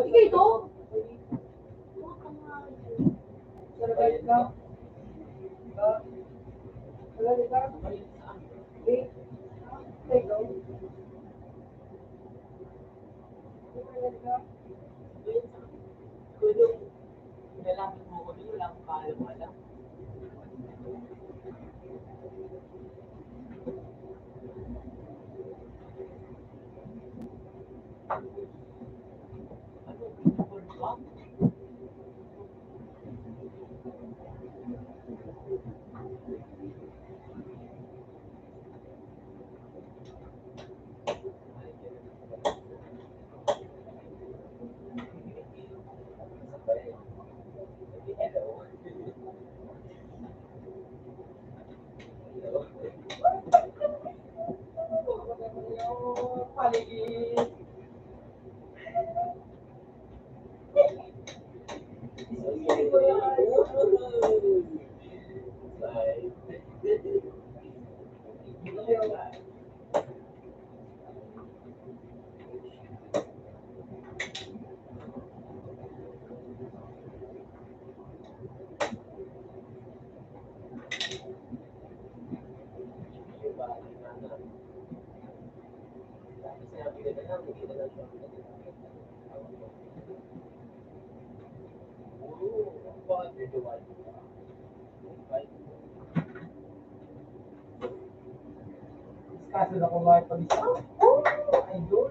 Sige, ito. Survive ka? Wala ka? Eh, go. Survive ka? Nalapit mo ko doon, wala akong kaalam-alam. Kaso na kumain pag isa. Idol.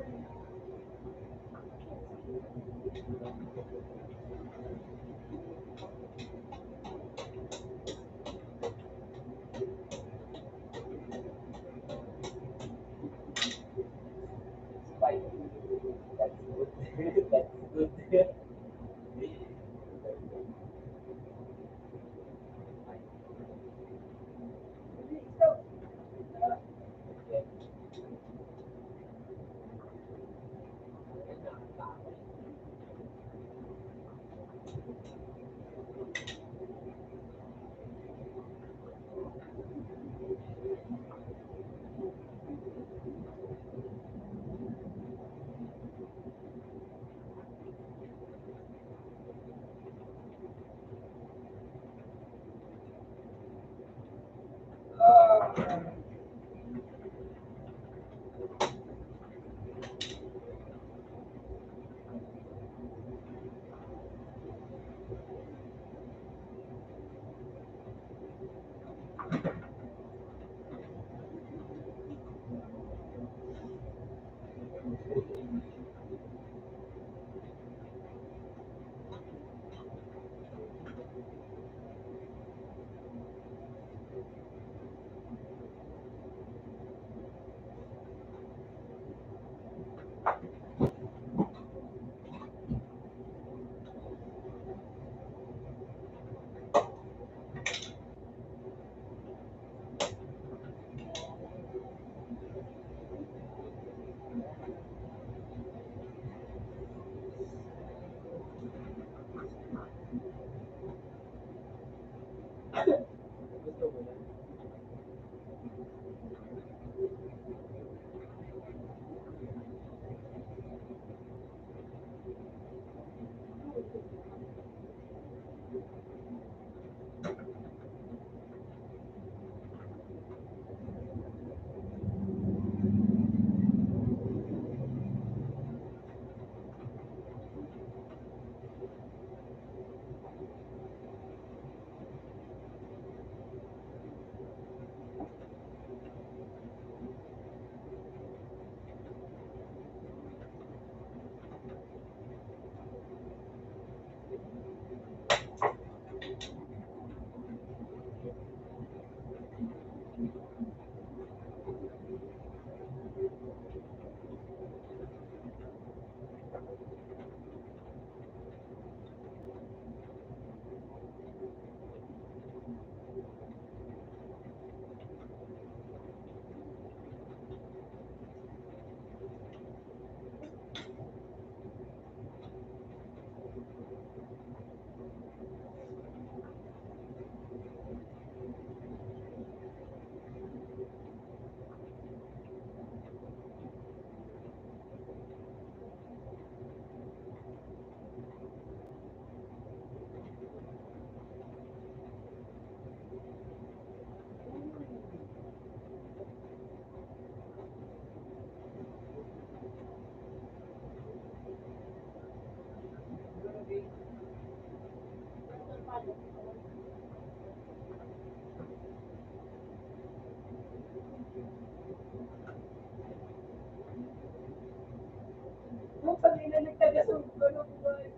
Kung pag nila nagtagasong ko na buhay.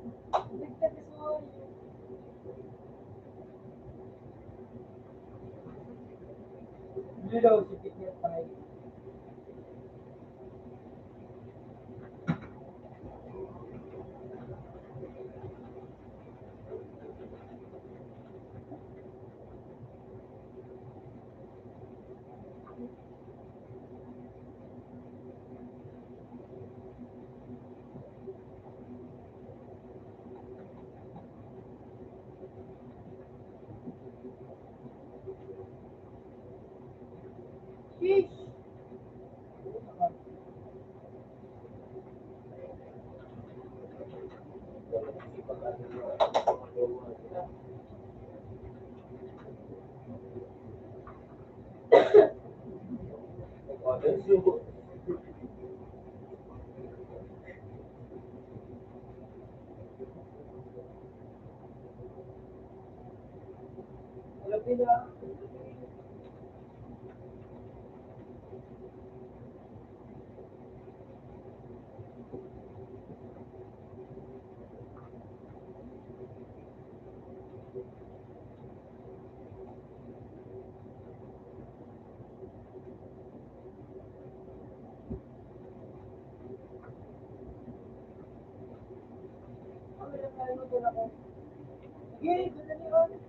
Nagtagasong. Lilaw, sipit niya tayo. Sheesh! nila. Sige, doon na yun.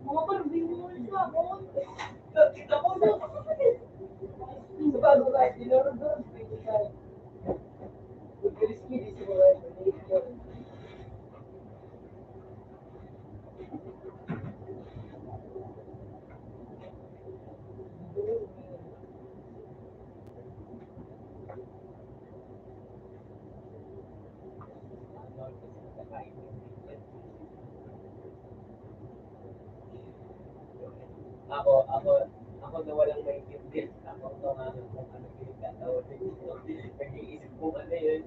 Mga parbinul siya, bon. Kita mo na. Sa bago kahit dinuro doon, pwede tayo. Pag-risky, di siguro tayo. Ako na walang maintindihan. Ako to nga kung ano pinagkataon. Nag-iisip kung ano yun.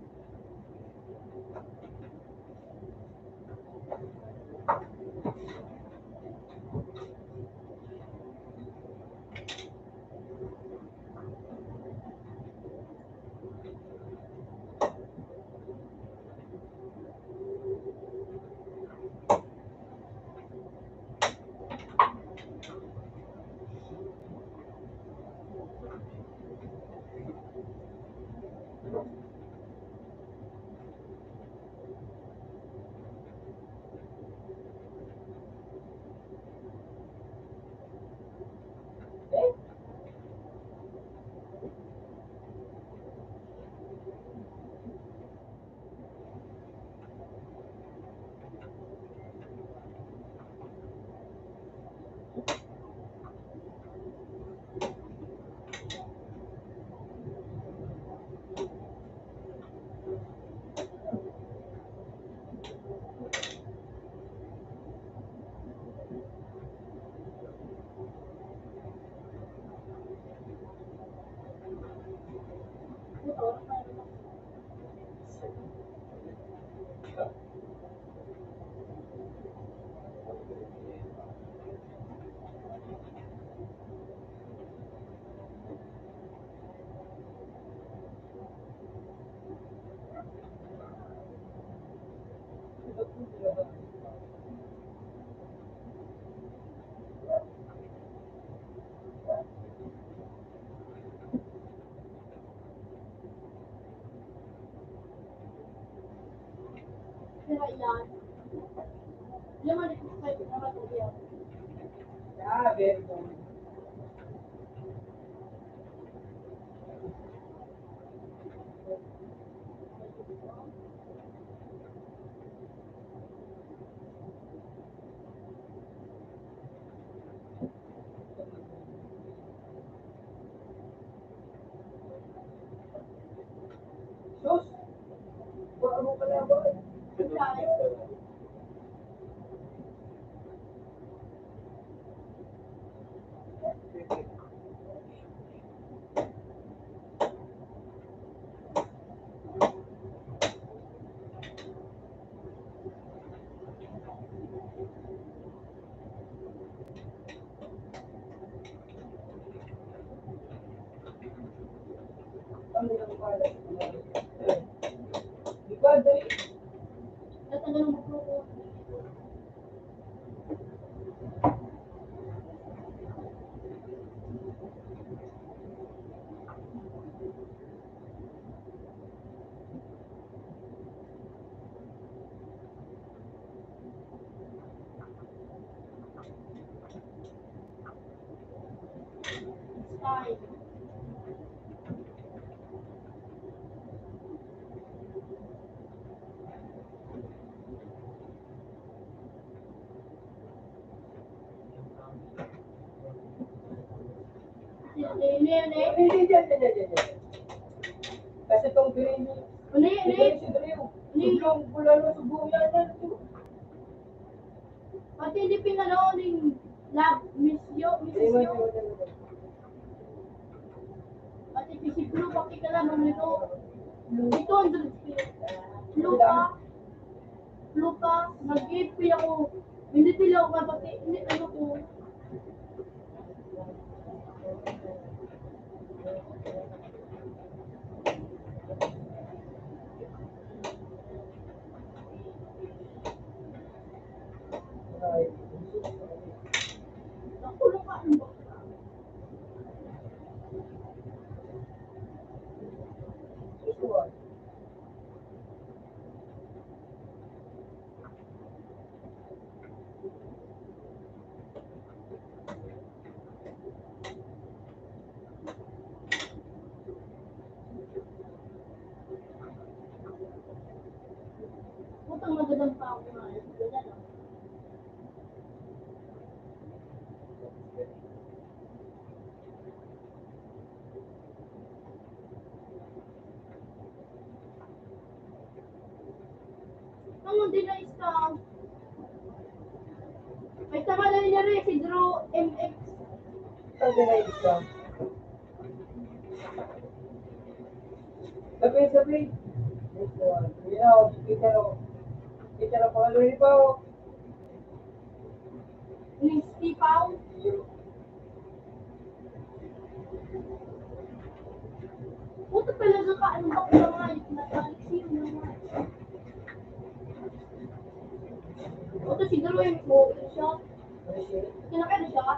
Kaya yan. Laman ito sa ito naman ito yan. Yeah, very good. Sus! Wala mo pala ba? Ano yung pala? Di ba, dali? Natagal mo ko. style. Nene, Hindi. Kasi itong green, nene, si Drew, yung pula na subo yan. pati hindi pinalaw ng lab, miss yo, pati pisiplo, pati ka lang nito. Ito, lupa, nag-ipi ako, hindi sila ako mapati, hindi ano ko. Nakulong ka, ano ba? Putang magandang pa ako nga. Ang din na isang. May tama na niya rin si Drew MX. Sabi na isa. Sabi. Kita na pangaloy pa. Ni Stipaw. Puto talaga ka, ano ba kung mga nag-alexin naman. Puto si Drew MX. Siya. Kinakaya na siya ka?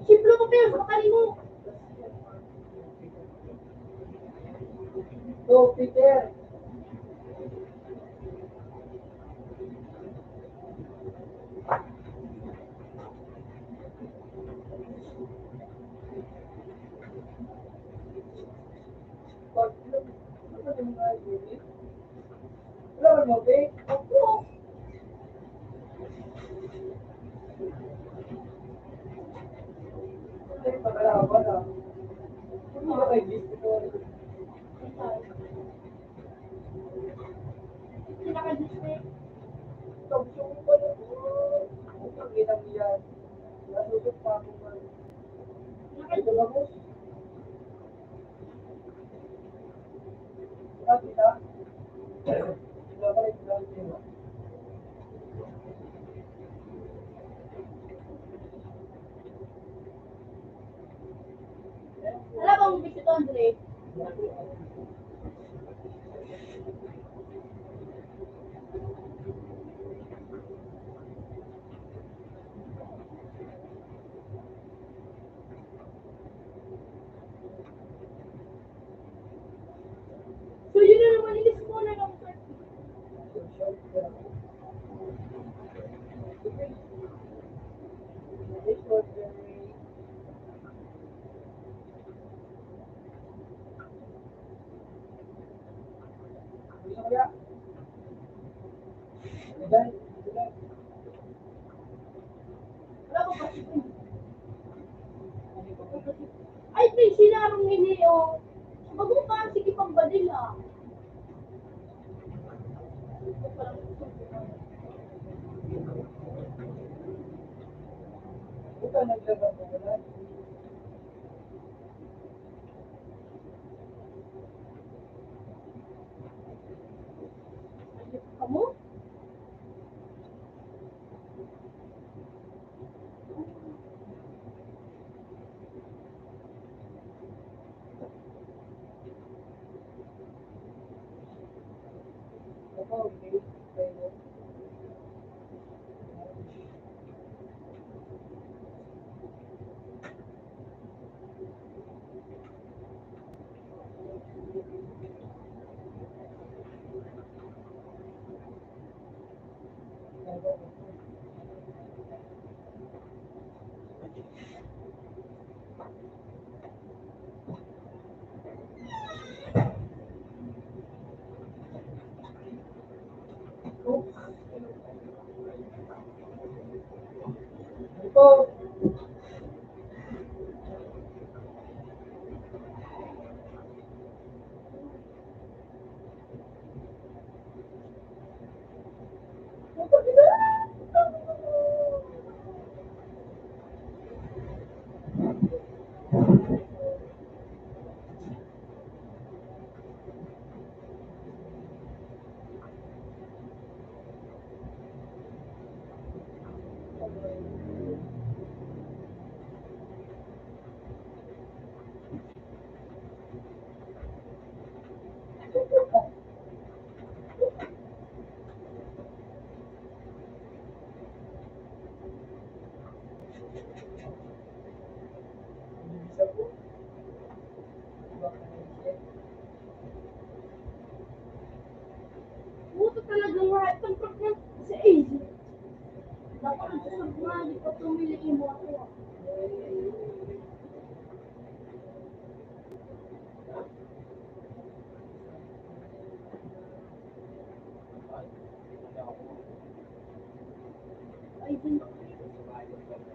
Siplo mo pero sa kali mo. So, Peter. Wala mo, babe. Opo. Hindi pa kalaban ah. Hindi ba kayo gusto? Kinaka-display. Tapos yung pala. Ang ginang yan. Nasutok pa ako man. Ito ba mo? Kita? Wala ka rin sila. Wala bang bisito, Andre? So yun na naman, ilis mo na lang. This was very... Gusto ko yan. Diyan. Wala bang bisito? Ay, may sinarong hindi, oh. Magmukha, sige pang badil, ah. Ito naglabas ko na. Kamu? Ako, okay. Pwede. Ito, isa po. Puto talaga nga. Itong problem sa age. Dapat nagsasabi nga, di pa tumili mo ako. Ay, din.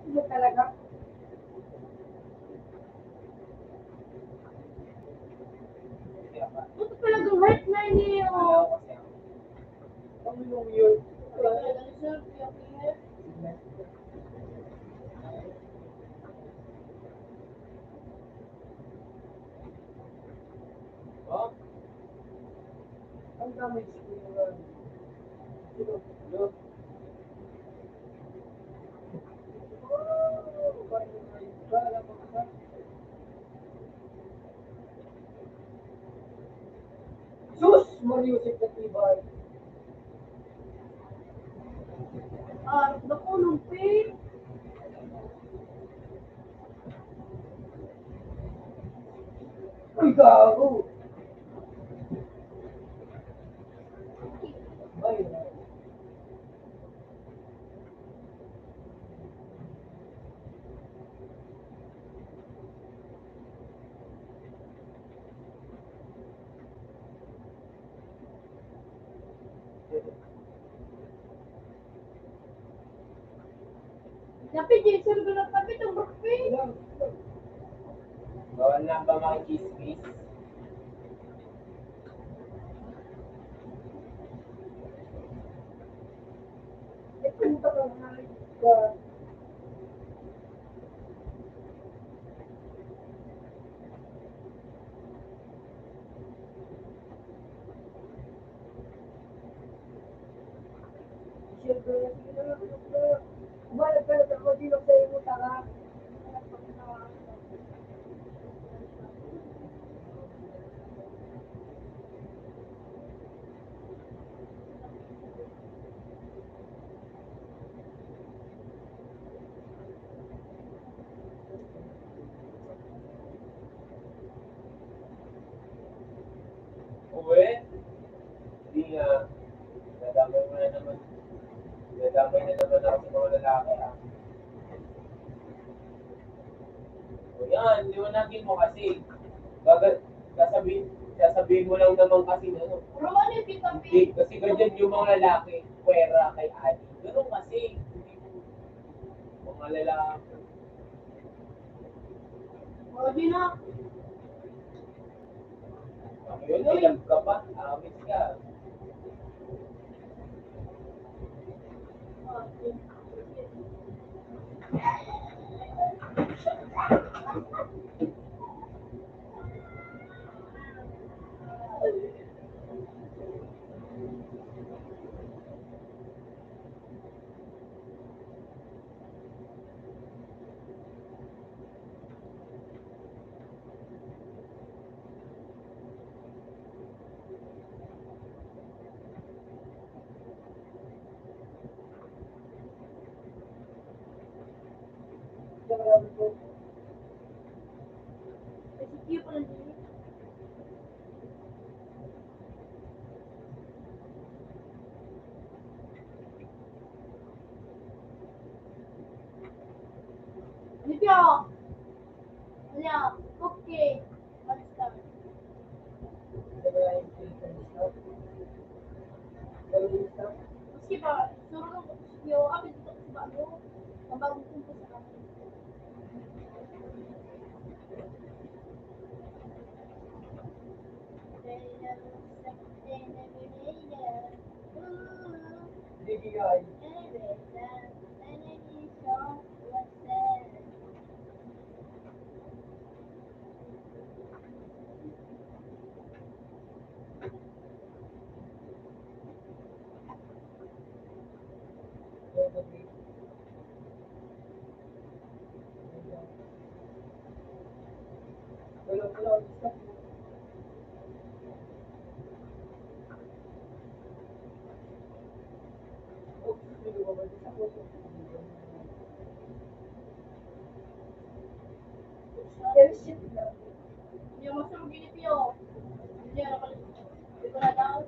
Ano talaga? Puto talaga heart na niyo. Ang yung yun. Oh, Ang damage ko yung Yun. Sus! Mariusip na tibay. Naku, nung pain. Uy, gago! Ay, Tapi, Jason, doon tapi itong back pain. bawal na ba makikismis? punta ka nga. Siyempre, umalag ka na sa kodi ng sa'yo mo, tanga. Uwi? Hindi nga. Nadamay mo na naman. Nadamay na naman ako sa mga lalaki ah. O yan, liwanagin mo kasi. Bagat, sasabihin mo lang naman kasi ano. Pero ano yung kita Hindi, kasi ganyan yung mga lalaki. Pwera kay Adi. Ganun kasi. Hindi mo, mga lalaki. O, di na. Yun, ilag ka pa. Amis ka. Kasi kiyo pa lang din. Nitya! Nitya! Okay. Basta. Ganun yung Sige pa, surunong ko yung apit dito sa bago. Mabagong kumpo sa kanya. Sige guys. Hello. Hindi mo sa maginip yun. Hindi na kalit. Hindi ko na daw.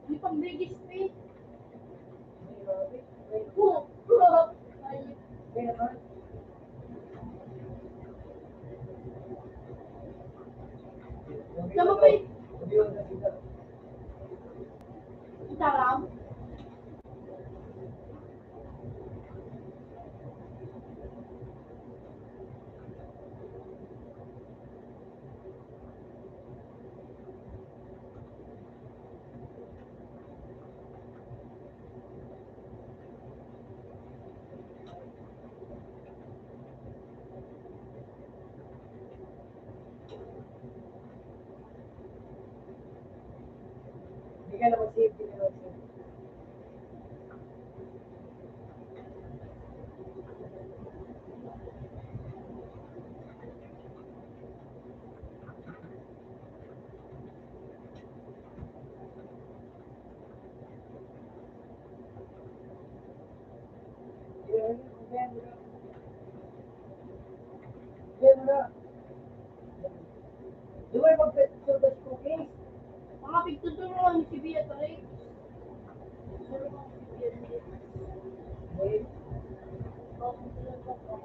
Hindi pang biggest pay. Oh, ay, sama pa eh. Isa lang. Hindi ka naman safety na lang. Di ba mag-service cookies? Mga pigtuturuan si Bia Taray. Turuan si Bia Taray. Wait. Oh, turuan ko.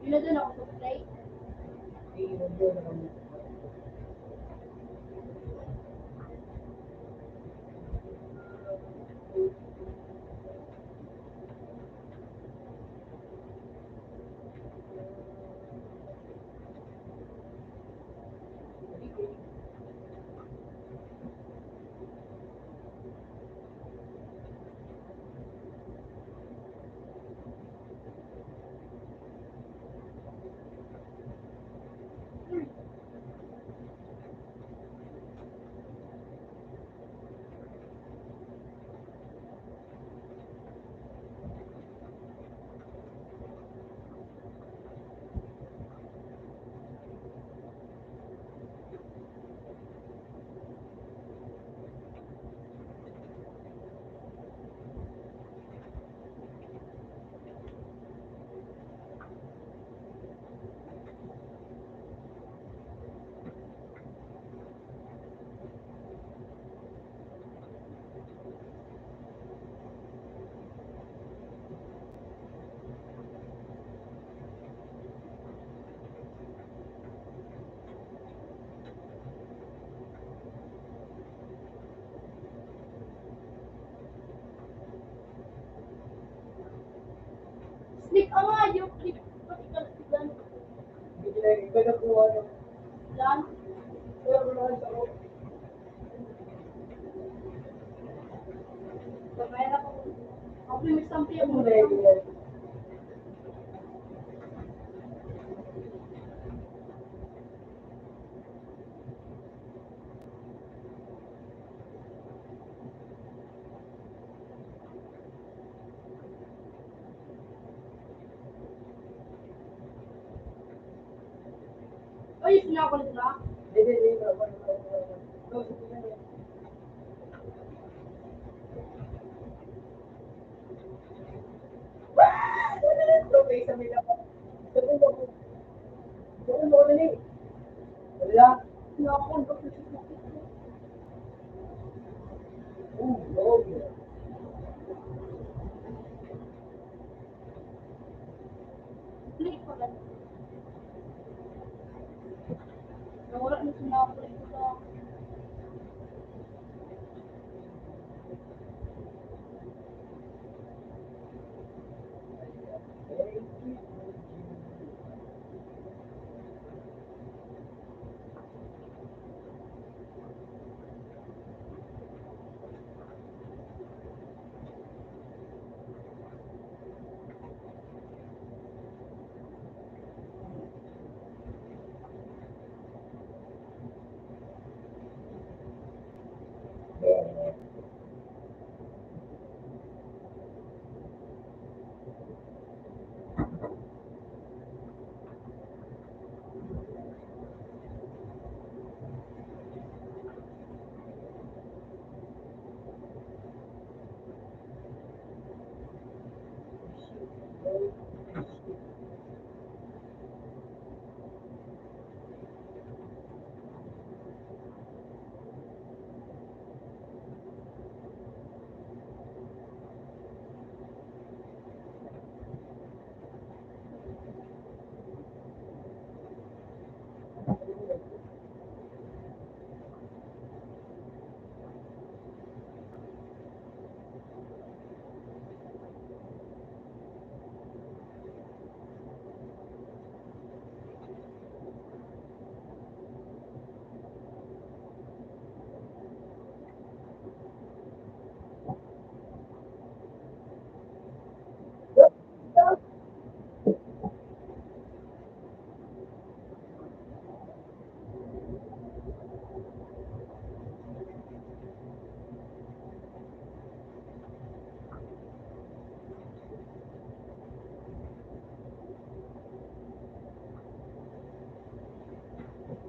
Yun na doon ako sa play. Sneak ang nga yung clip. Pati ka lang. Lan. Babayan ako. Ako yung istampi ang muna. Oy, sinakulit na. Okay. Play ko lang. Nawala na sinabi ko sa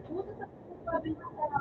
pumunta sa sabi ko sa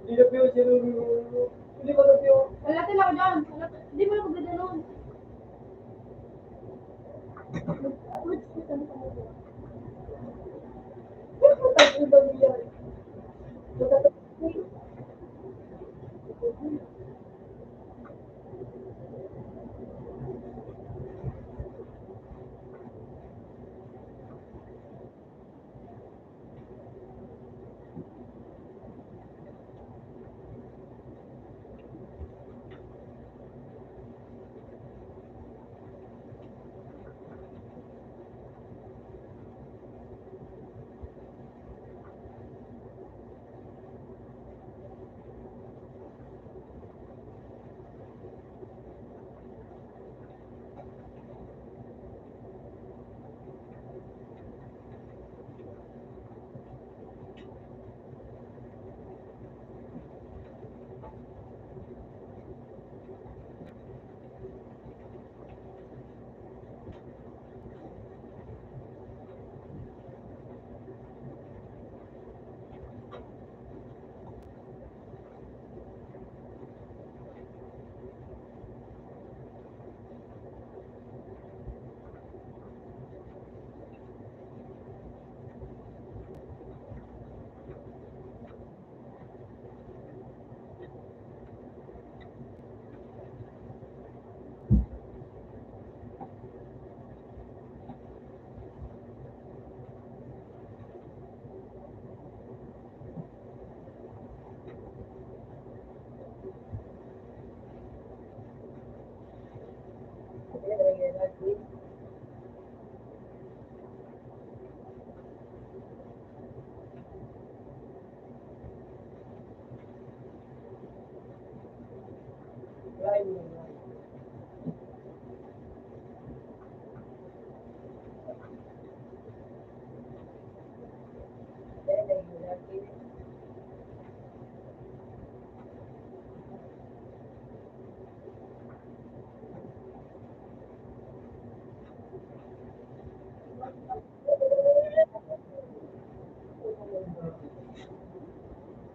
Hindi na piyo siya hindi ko na piyo. wala talaga ako dyan. Hindi mo na ko gano'n. Tapos na yan.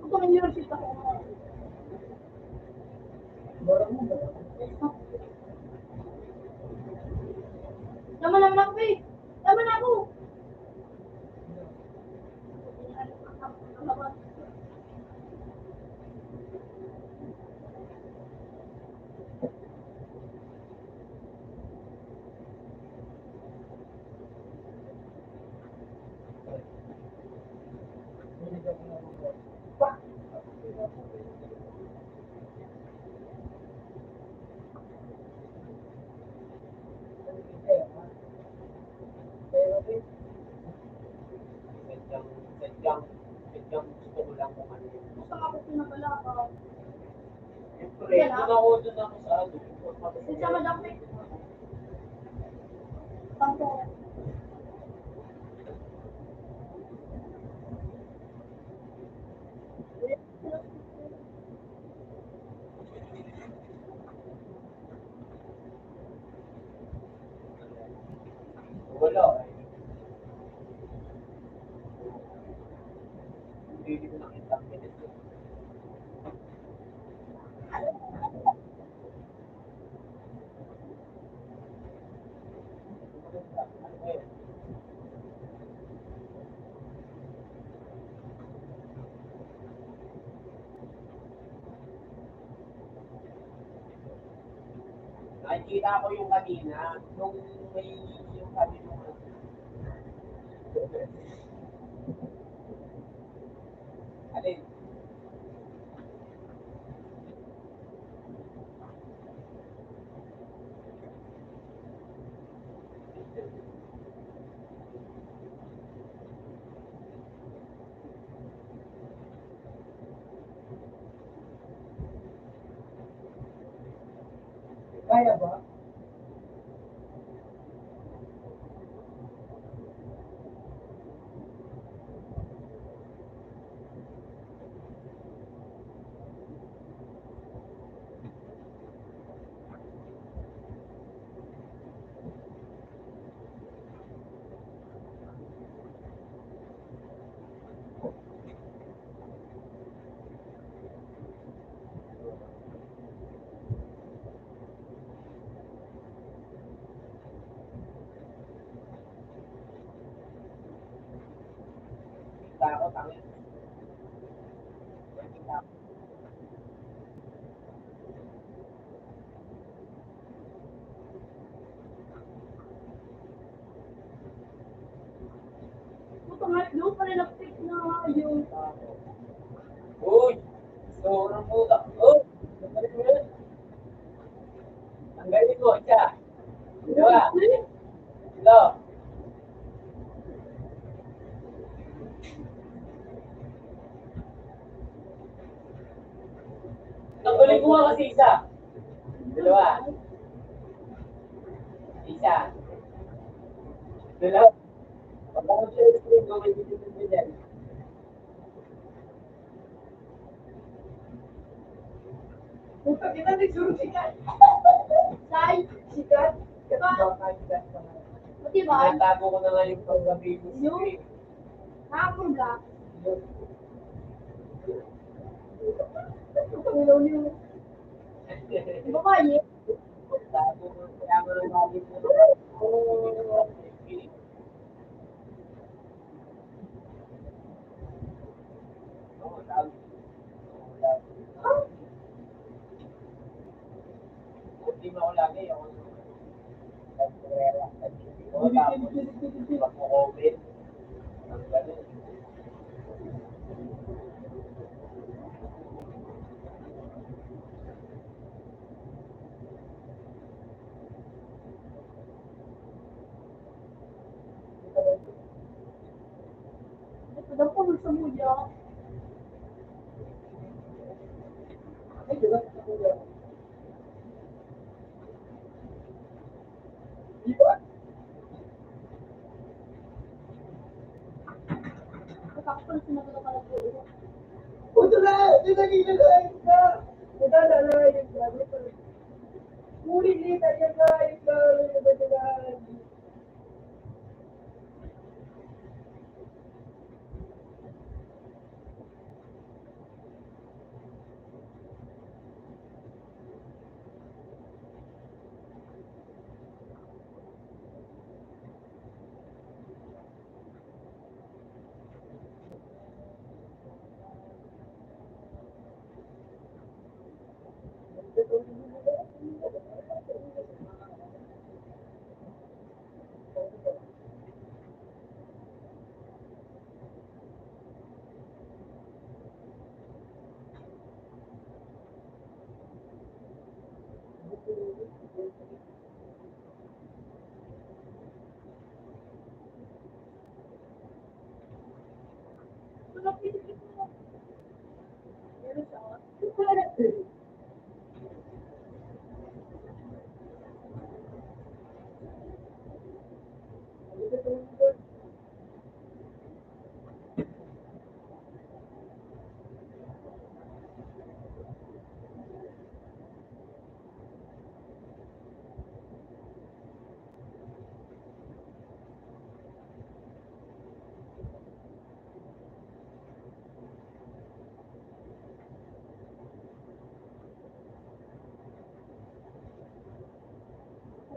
Gusto ko yung receipt ako. Tama naman ako eh. Tama na ako. Sadyang gusto ko lang kung ano yun. Gusto ako pinabala ka. Siyempre, doon ako sa ano. Sama daw eh. Tampo. Wala eh. Hindi ko nakita ang ganito. Ano ba yun? Nakikita ko yung kanina, nung may yung sabi mo. Alin? Kaya ba? Kita ko, tangin. Kita ko. Gusto nga, doon pa rin na-pick na yung Uy! Sobrang puta. Oh! Ang galing mo, siya. Diba? Hello? Ang galing mo nga kasi isa. Dalawa. Isa. Dalawa. Pag ako siya yung screen ko, may bititin mo dyan. Puta, kita nagsurong sikat. Sai. Sikat. Diba? Sikat pa nga. Diba? Tinatago ko na nga yung paggabi ko sa Yung screen. hapon black. Ang ilaw niyo. Diba ba yun? Tago ko, kaya mo nang lagi mo. Oo, tago. Oo, lagi. Hindi mo ako lagi, ako nagpurera. Oo, tapos, pag mo comment, ang ganun. Alam ko, magsamuya. Ay, diba? Ako ba? Di ba? Nakakapal sinabi ng anak ko. Puto na! Tinagigalayin ka! Nadadalayin ka! Ngunit di tayo kain ka! Nadadalayin.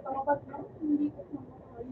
Tamapat na, hindi ko kumakain.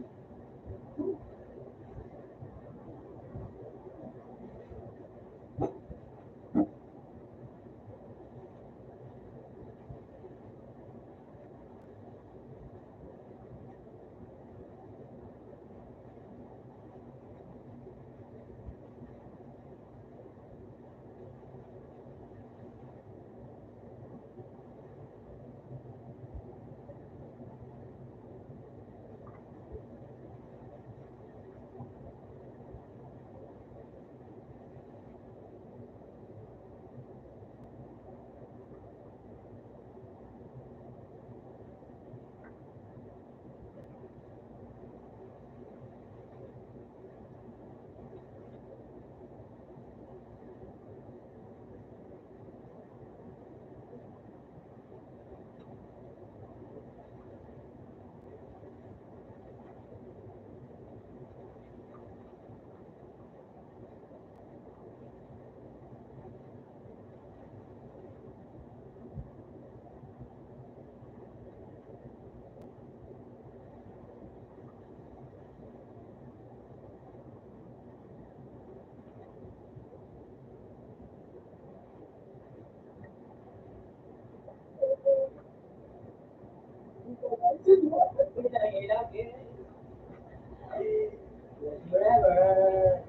Forever.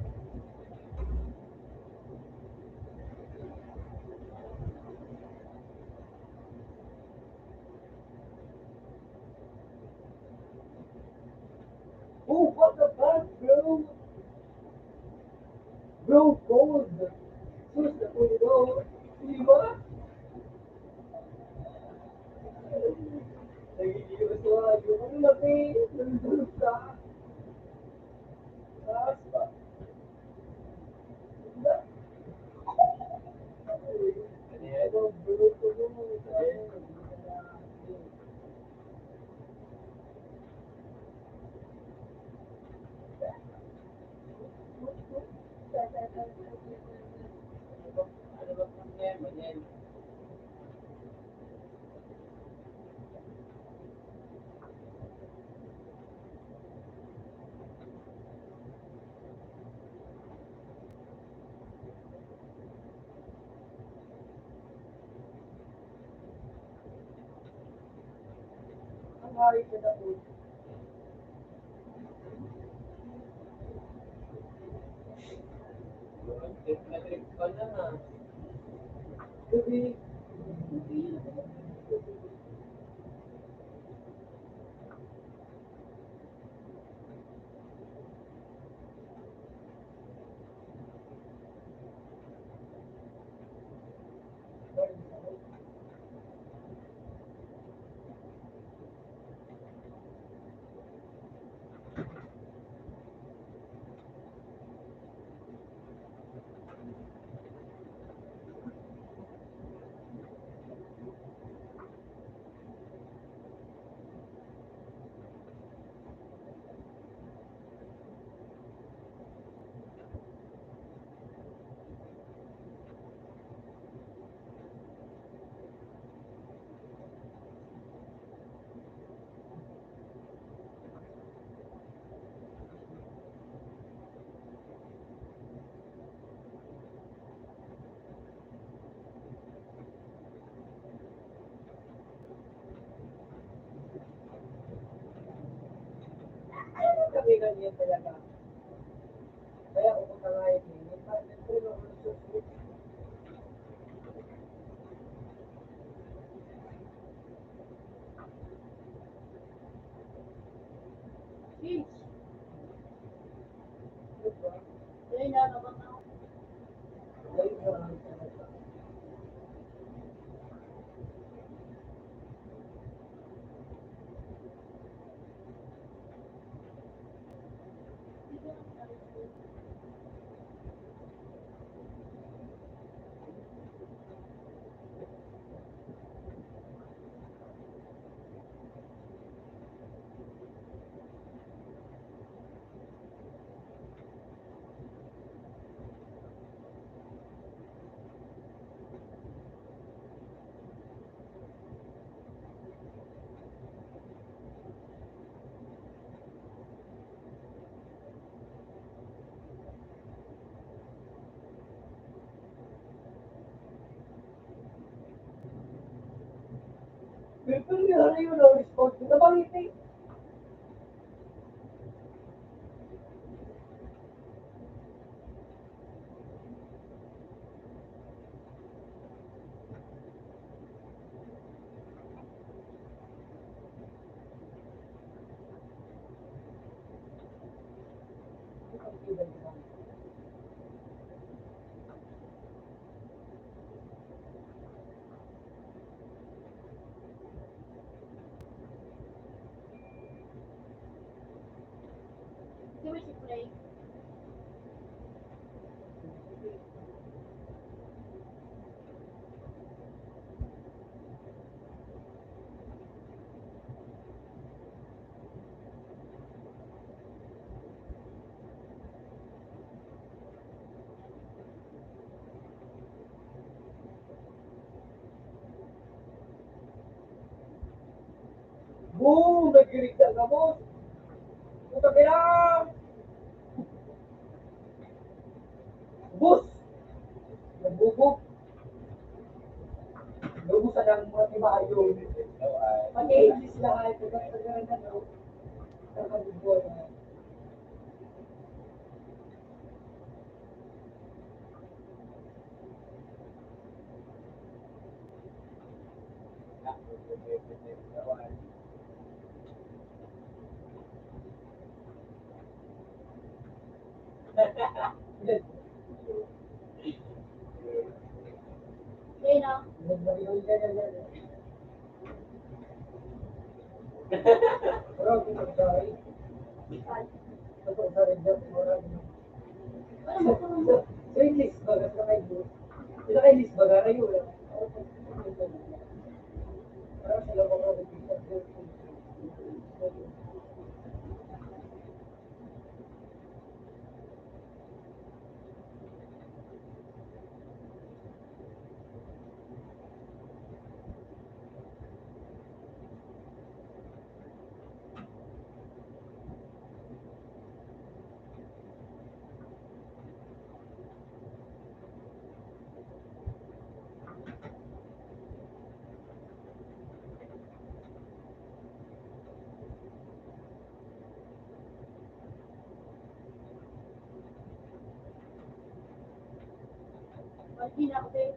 Oh, what the fuck, bro? Bro, cold. Sus, napuno. Di ba? Nagigilip sa yung laki. Nandun sa taas pa. Diba? Ano, bro, tulong mo sa akin. Ano ba problema niyan? Ang hari ka na po. Trip pa na ha. Gabi. ganyan talaga. Kaya pupunta nga yung clinic. Pero Please. Ayun na naman ako. pero yun, no response. Nabangit eh. Di ba si Play? Boom! Nagkirig ka ka mo. Puta ka lang! Bus! Nagbubog. Nabusan ng mga tibayo. Pag-ages na kayo. Pagkakagaran na no. Nakabubuan na. Play na. Nagbayon ka na yan. Pero kung mag-sorry, mag-sorry dyan, marami. Ano mo kung ano? So, yung list ba, nasa kayo? Sa kayo list ba, gara yun? Parang sila mga mag-sorry. Hindi na ako eh.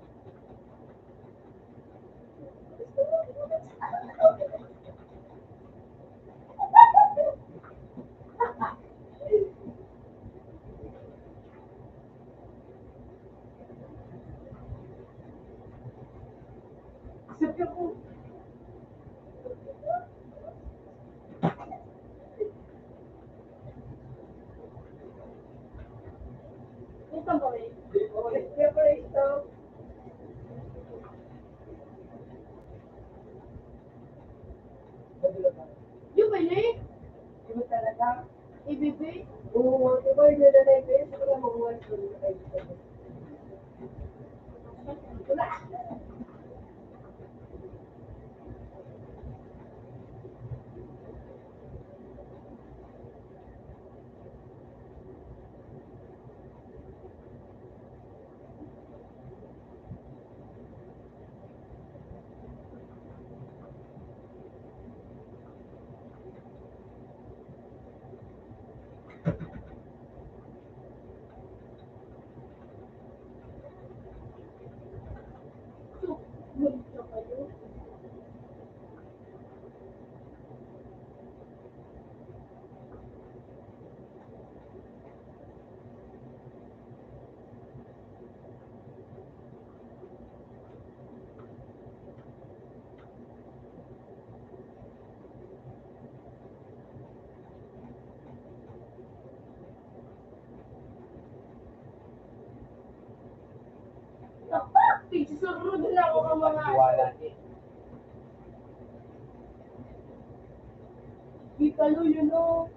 Sabi ko, Minsan ba eh? preparation. Yung ba eh? Iba talaga. ABB? Oo, iba yung nanay ko yun. Wala makuha ko yung nanay ko. Wala. Susunod na ako ng mga Tiwala din. Di kalo yun o.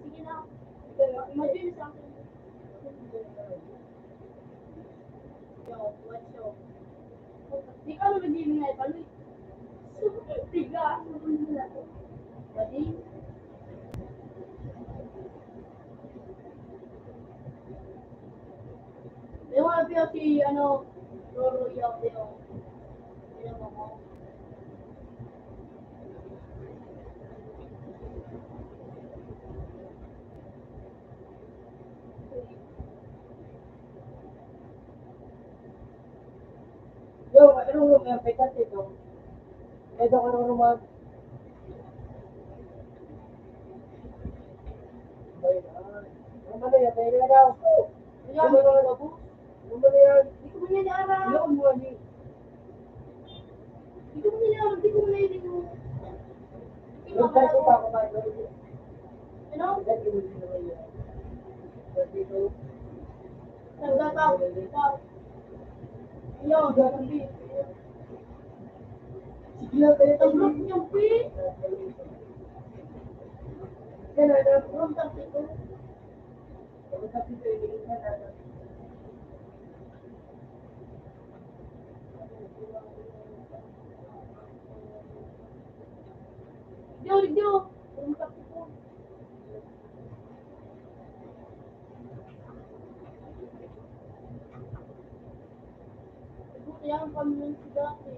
Sige na. Imagine sa akin. Yo, what's up? Di ka naman din nga ipalo. Tiga. Badi. Yung mga piyo si, Roro yung, mo. Yo, ano mo yung pekat ito? Ito ka nung rumag. Ano na yan? Tayo na daw. Ayan, ano ba po? Ano na yan? Di ko man yan araw. Ano mo ni? Di ko man yan araw. Di ko man yan araw. Di ko Yung man tayo pa araw. ako ba? Ano? Dati mo din naman yan. Dati ko. Nagdataw. Ikaw. Ayan, sabi. Sige lang tayo. Ang rock niyang pi. Kaya na. Rock tapos ko. Ako sabi ko, hindi ka na. Yo, yo. Rock tapos ko. Kaya ang kami si dati.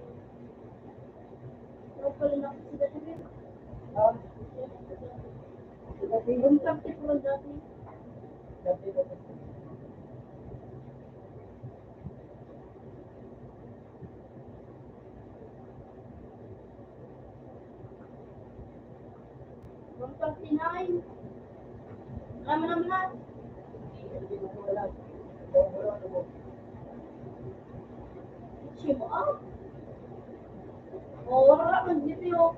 Rock pala na si dati. Ah, dati Rock tapos ko lang dati. dati ko. Rock 39. Alam mo naman. Hindi ko wala. Wala ko. Siya mo ah. Oh, wala man dito yo.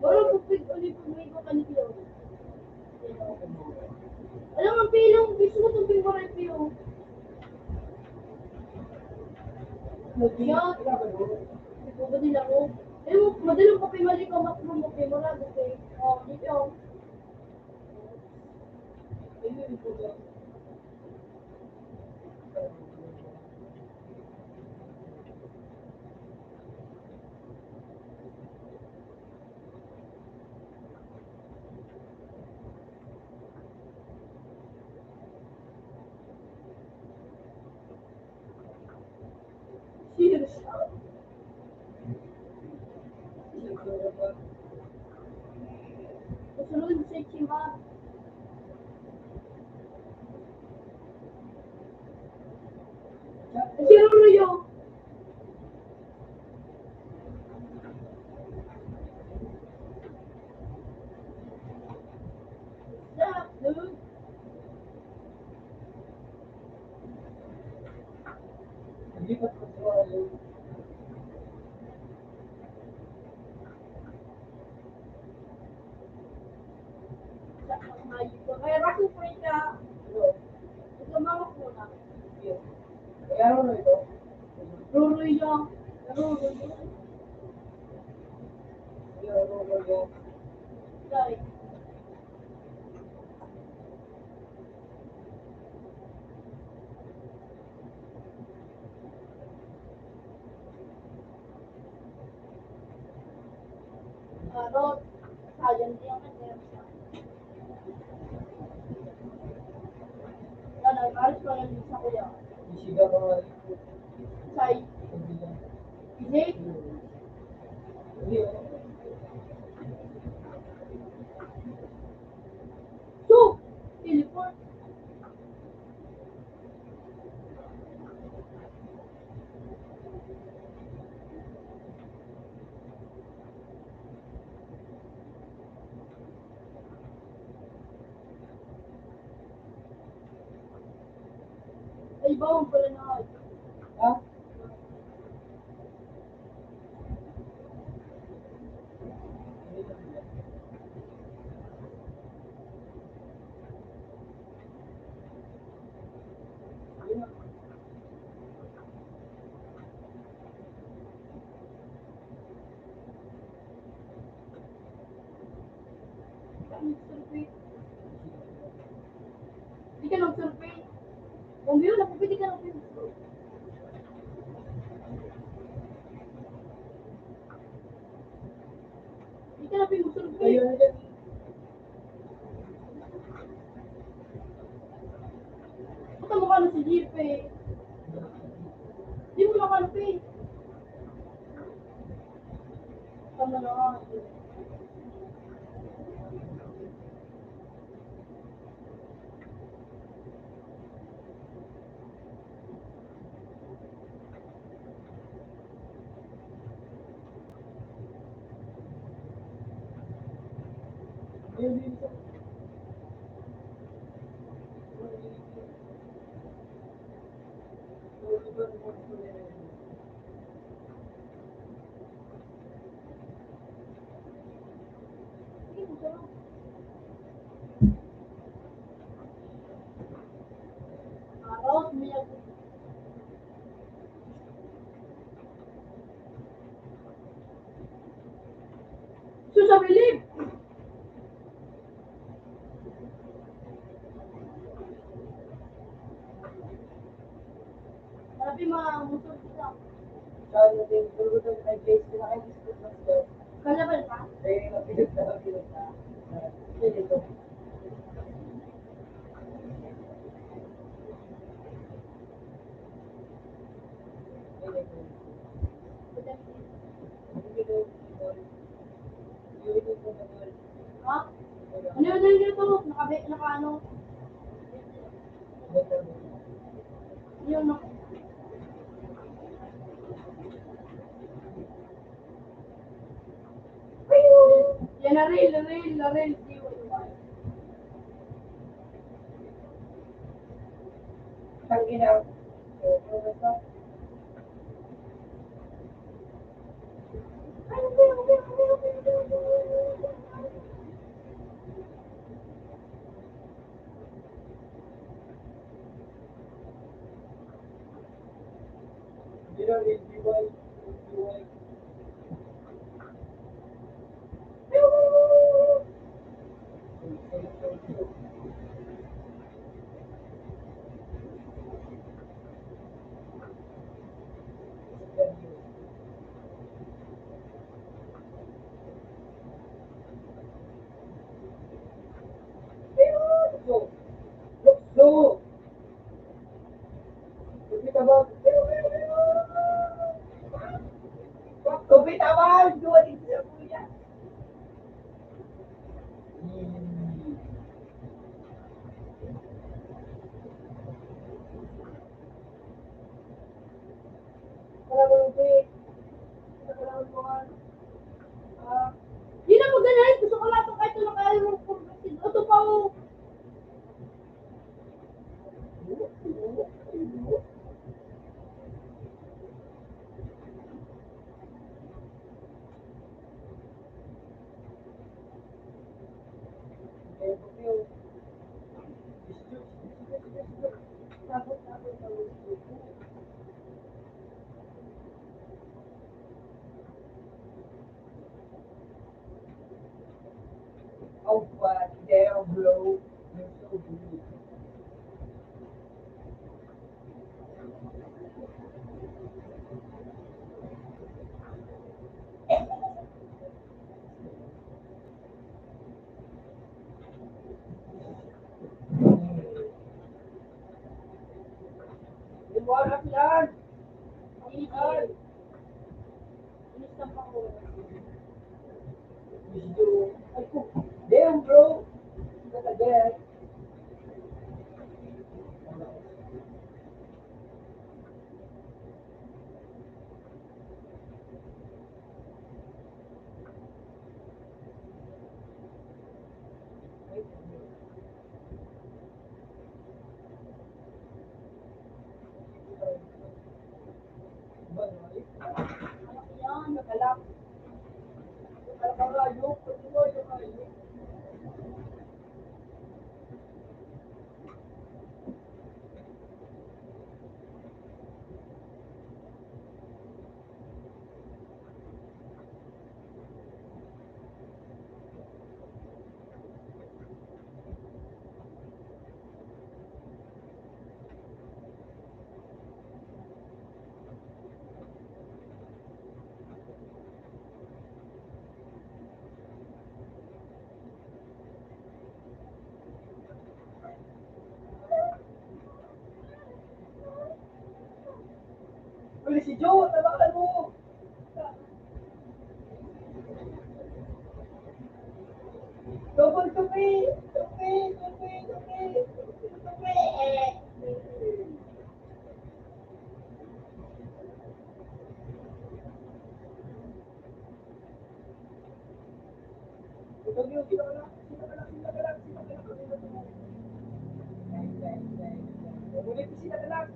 Wala po pig ulit kung may ko kanito. Alam mo, pilong, gusto mo itong pilong rin pilong. Yan. Ito ba din ako? Eh, madalang kape mali ka, makroom kape, marami kape. Oh, dito. Cheers. Kasunod sa Chima. Si Ruruyo. Stop, dude. Hindi ko wala. Kaya ako po ka. Ito mga ko na. Kaya ano ito? Ruruyo. Ruruyo. Sorry. Charot. Sayang din ang kanya. Wala, maris ko lang sa kuya. Isigaw ko nga. Say, Hindi lang. PJ, Hindi, so, teleport. Ay, bawang pala na ako. ha? Survey. Hindi ka nag-survey. Kung di yun, pwede ka nag-survey. Hindi ka nag-survey. Ayun na dyan. Basta mukha na si Jeep eh. Di mo nakalap eh. Tama na nga. Ayun din sa... Sige, masarap. Araw, umiyak. So, sa bilib. Sabi mga musod kita. Kaya din, pero ito ay place ko na ay discuss na siya. Kalaban ka? Eh, napilit na. Sige ito. Ha? Ano yun dito? Naka-ano? Yun, no? Yan na rail, na rail, na rail. Ang ginaw. So, basta. You know, if you want, So, Kumpitawan! Duwaling siya, kuya. Di na maganahin. Gusto ko lang ito kahit ito nakaya mo. Ito pa oh. Oh, what? Damn, bro. You're so good. Liwanag yan. Inis. Inis lang ako. Ay ko. Damn, bro. Not again. Ano yan? Nakalak. Nakalayo. Nakalayo. Huli si Joe, tabakan mo! Double tupi! Tupi! Tupi! Tupi! Tupi! Ito yun, sino ka lang? Sino ka lang? Sino ka lang? Sino ka lang? Ulit, sino ka lang?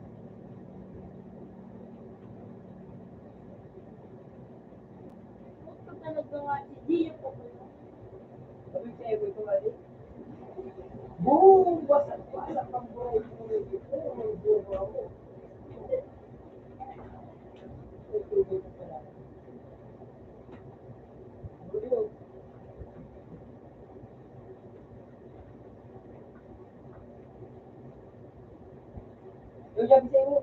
Gusto talaga nga si Gio po pala. Sabi sa Evo ito nga din. Boom! Wasak! Wasak ang buhay mo. Oh, may buhay mo. Tutuloy ka pala. Julio. Yung sabi sa Evo.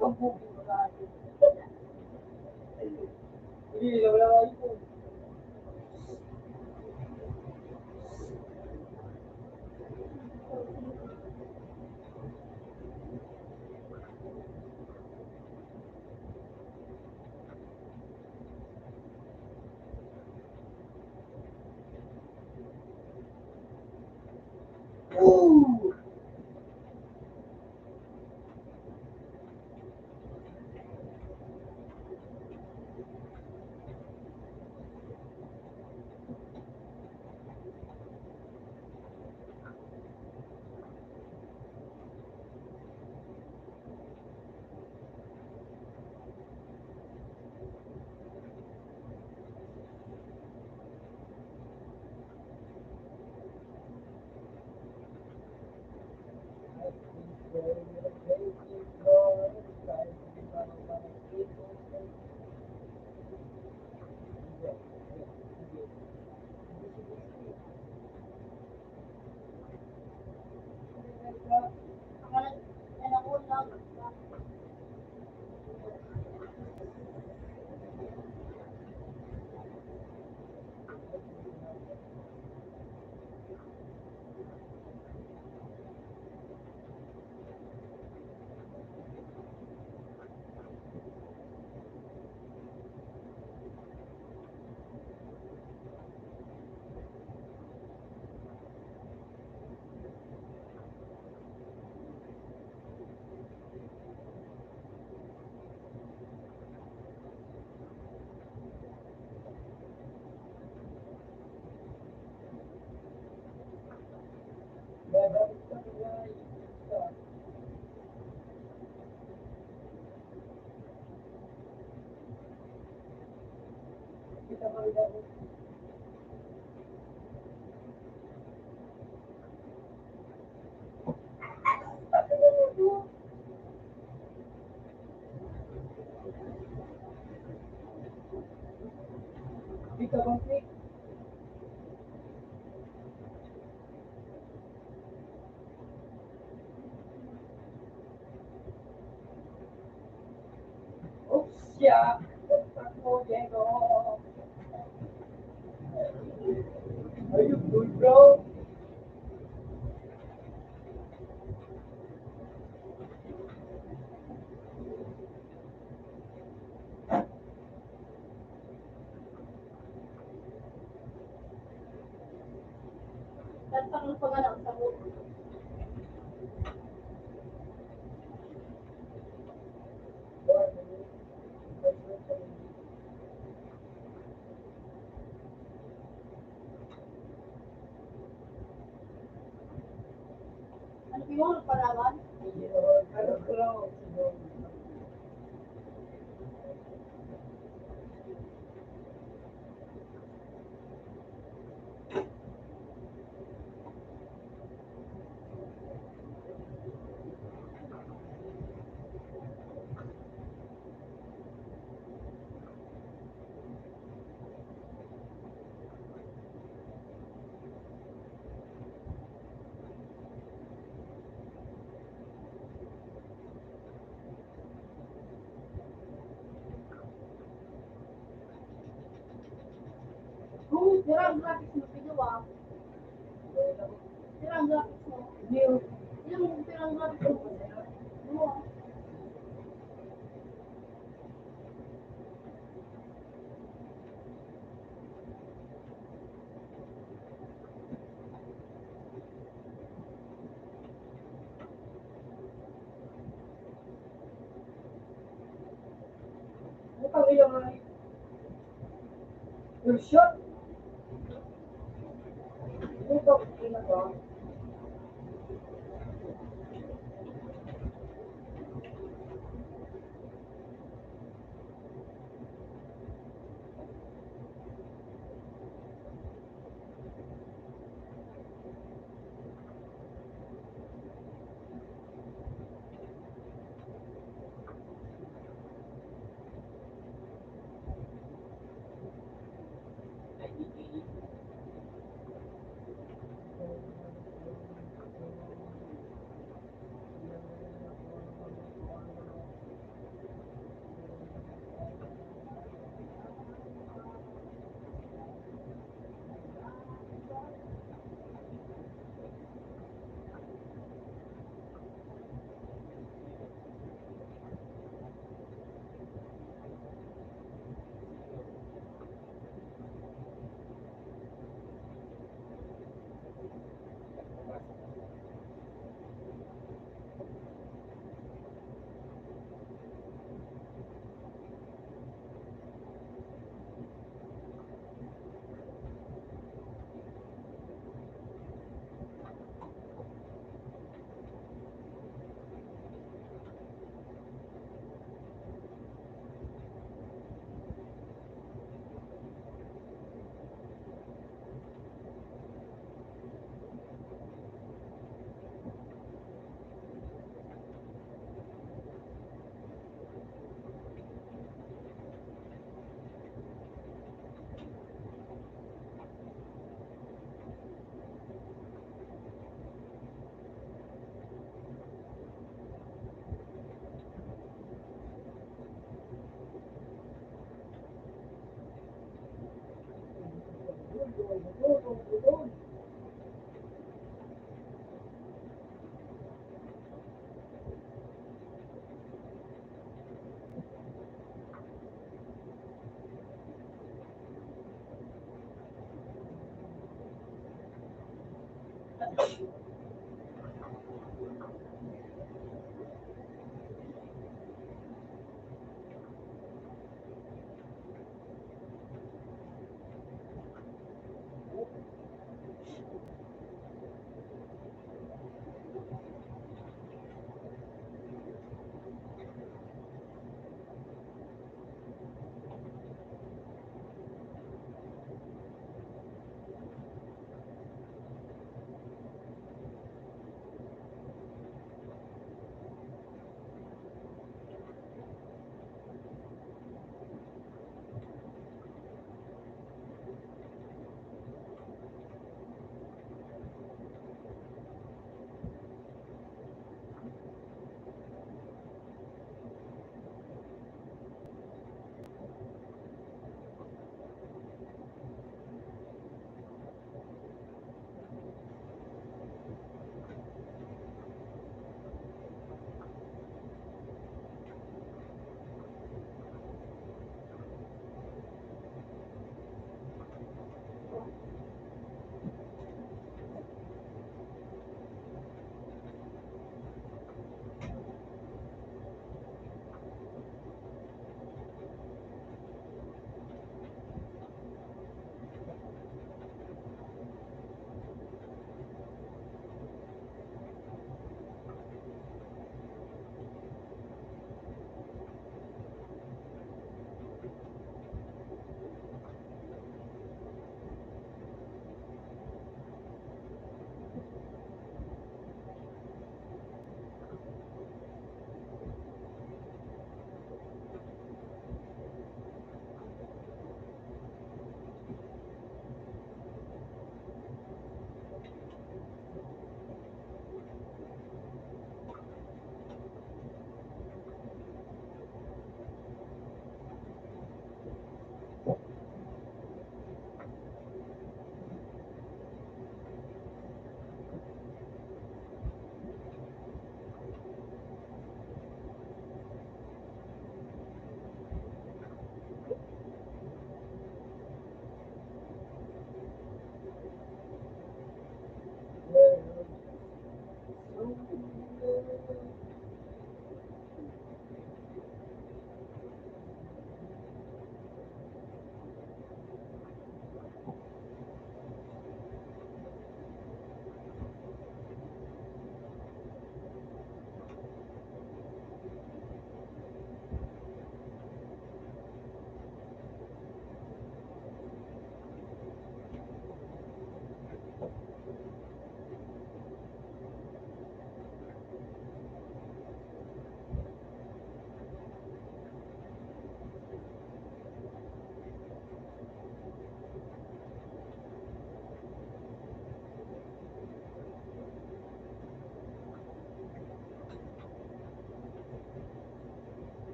Ang buhay mo sa akin. Hindi, wala nga ito. Ooh! Yan ako lang. Kita bang Nick? siya. Ako, Diego. Are you good, bro? Tapos ang pangalan sa buo. Ano ba yung parawan? Ano, bro? Sira ang graphics mo, sige ba? Sira ang graphics mo. New. Yung sira ang graphics mo. Oo. Bukang iyong your shot. Ito, ina ko.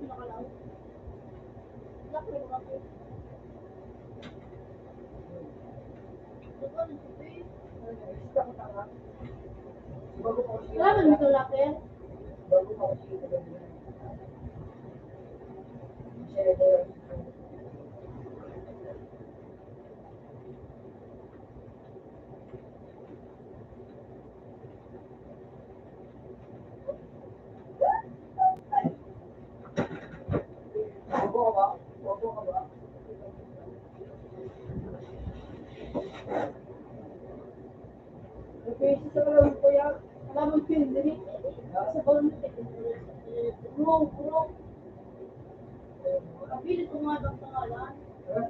nakalaw. Laki mo kasi. Diba, nagsipi? Basta ko tanga. Bago ko siya. Wala man ito laki. Bago ko siya sa ganyan. Siya na daw. Bobo ka ba? Bobo ka ba? Okay, sa kalawin ko yan. Wala man film din eh. Sa bawal mo bro. Kapilit ko nga ang pangalan.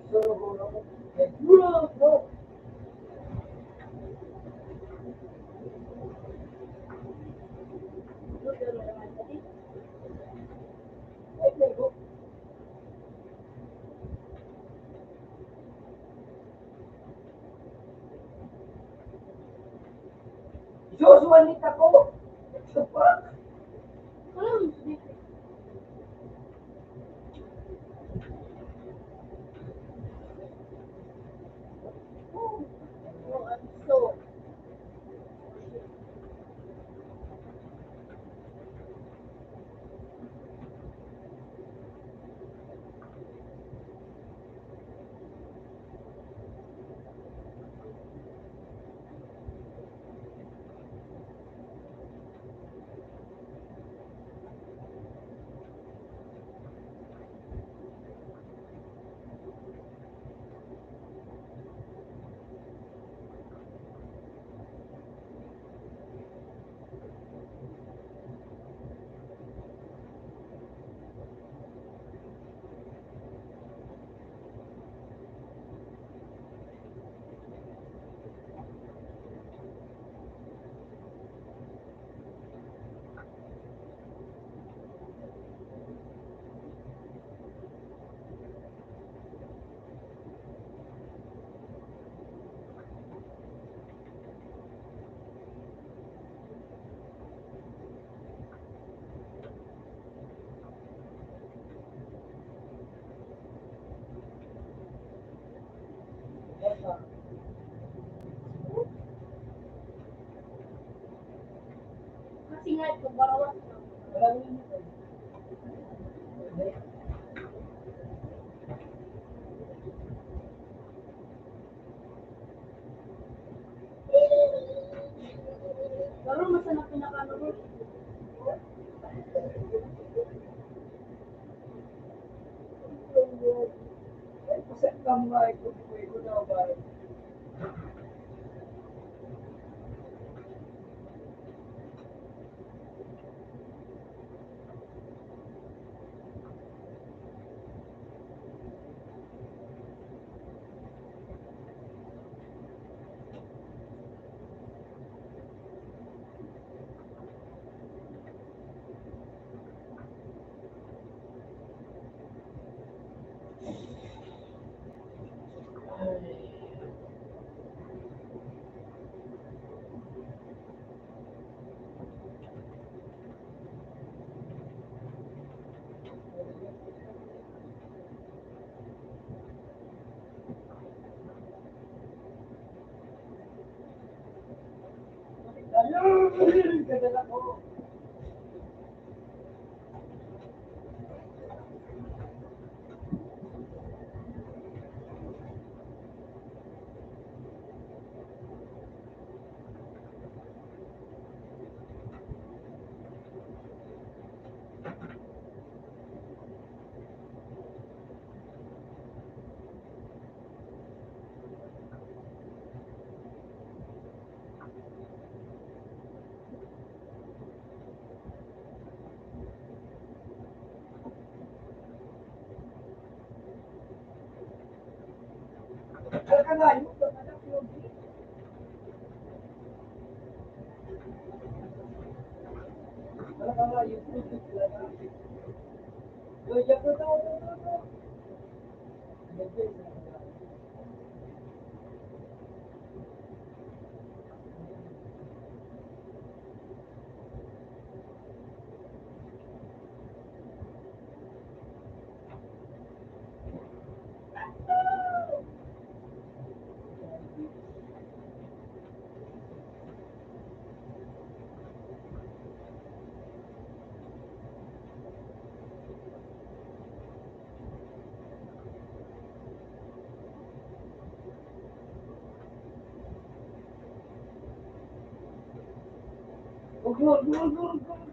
Bro. Pero naman kasi. Joshua Nita ko! Sa pa? Wala man film. Oh, I'm so. Kasi nga ito, barawan. Pero masarap pinakano ko. Kasi kamay ko, ko daw ba? Ayun! Gadala ko. Talaga nga yun. Anak yun. Talaga nga yun. Yo, yo, yo, yo, yo, yo. Gol, gol, gol, gol.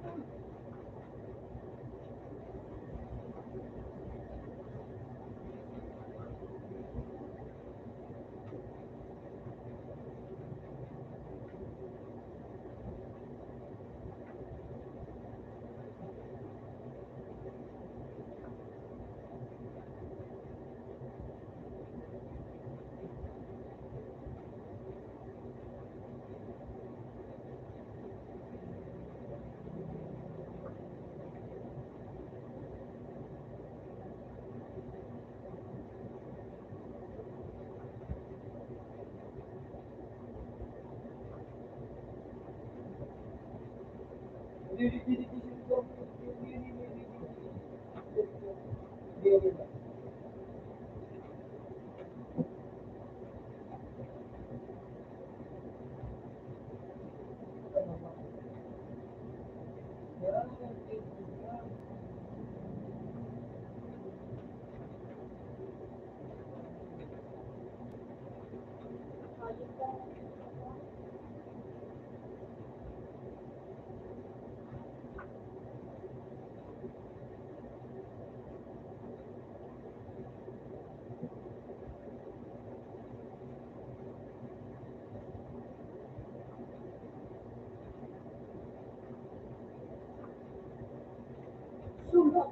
Sugat.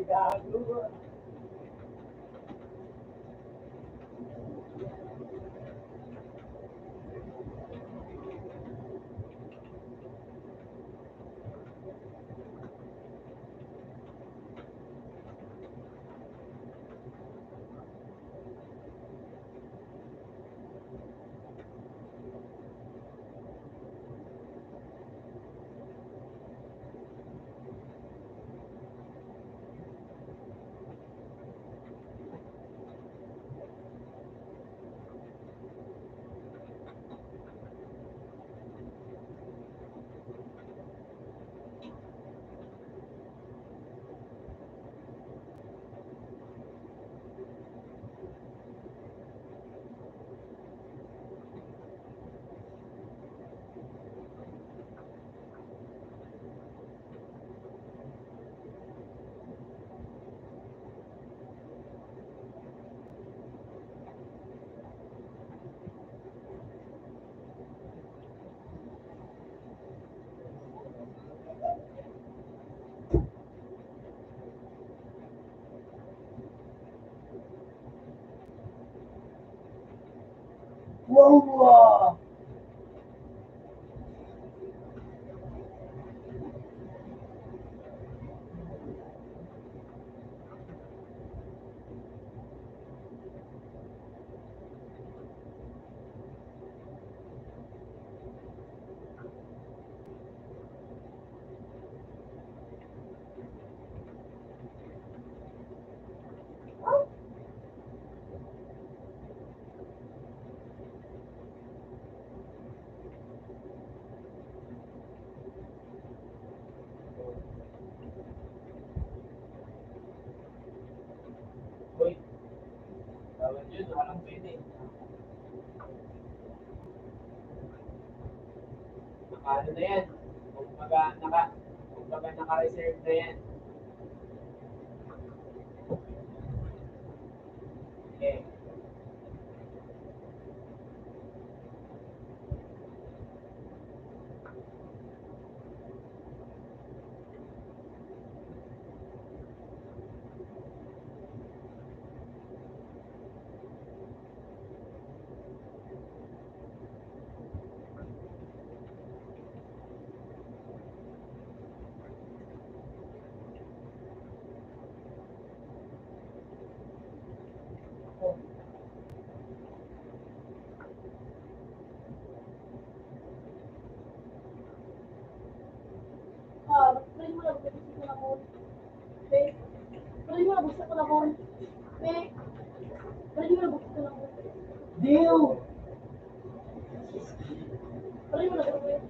Gago. Wow! Uy, bawal yun, walang pwede. Ano na yan? Kumbaga naka-reserve na yan. Okay. Pwede mo na buksan ko na mo. Pwede mo na buksan ko na mo. Pwede mo na buksan ko na mo. Deal! Pwede mo na buksan ko na mo.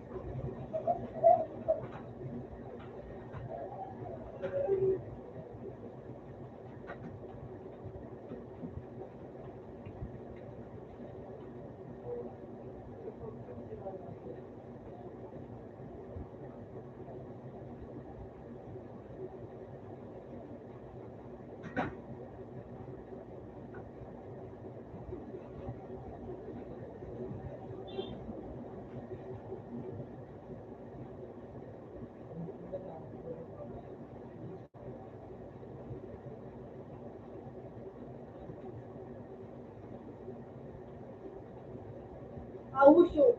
Awusyo.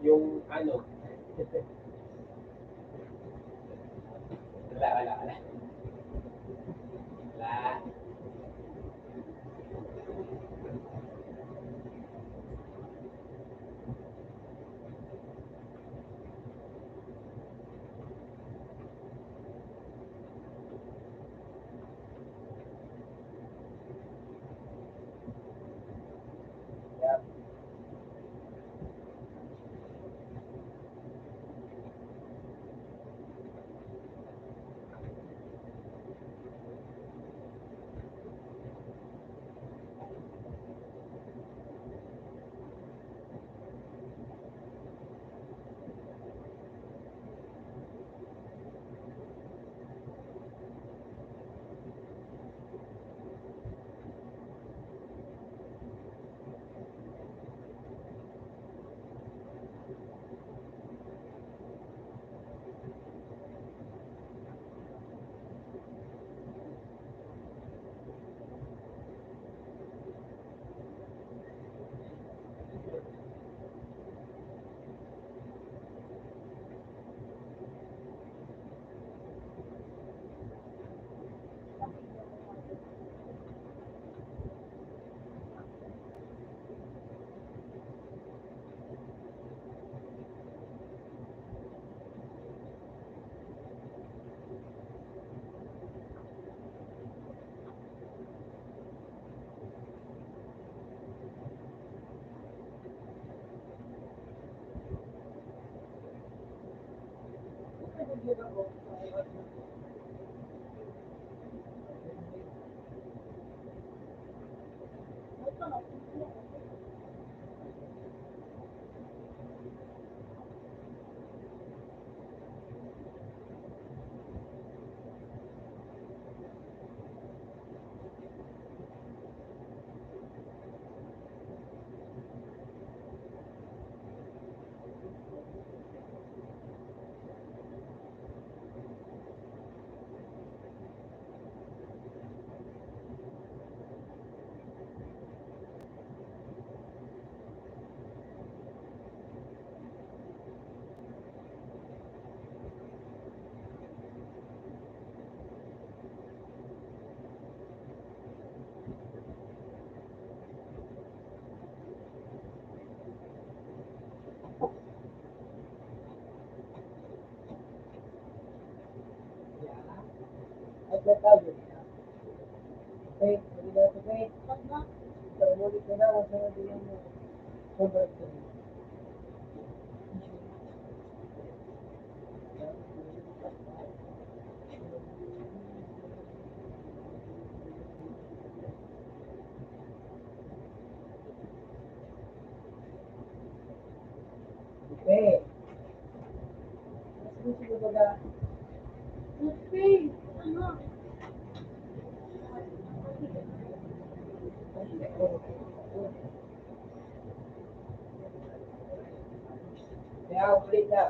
Yung ano, wala. Wala. Yeah. siguro baga. Okay. Ano? Kaya ulit na.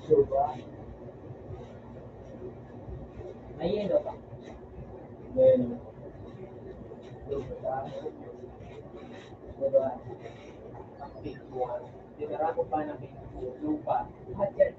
Diba? May yelo pa. Yelo. Diba? Diba? Ang big one. Dinara ko pa ng big lupa. At yan.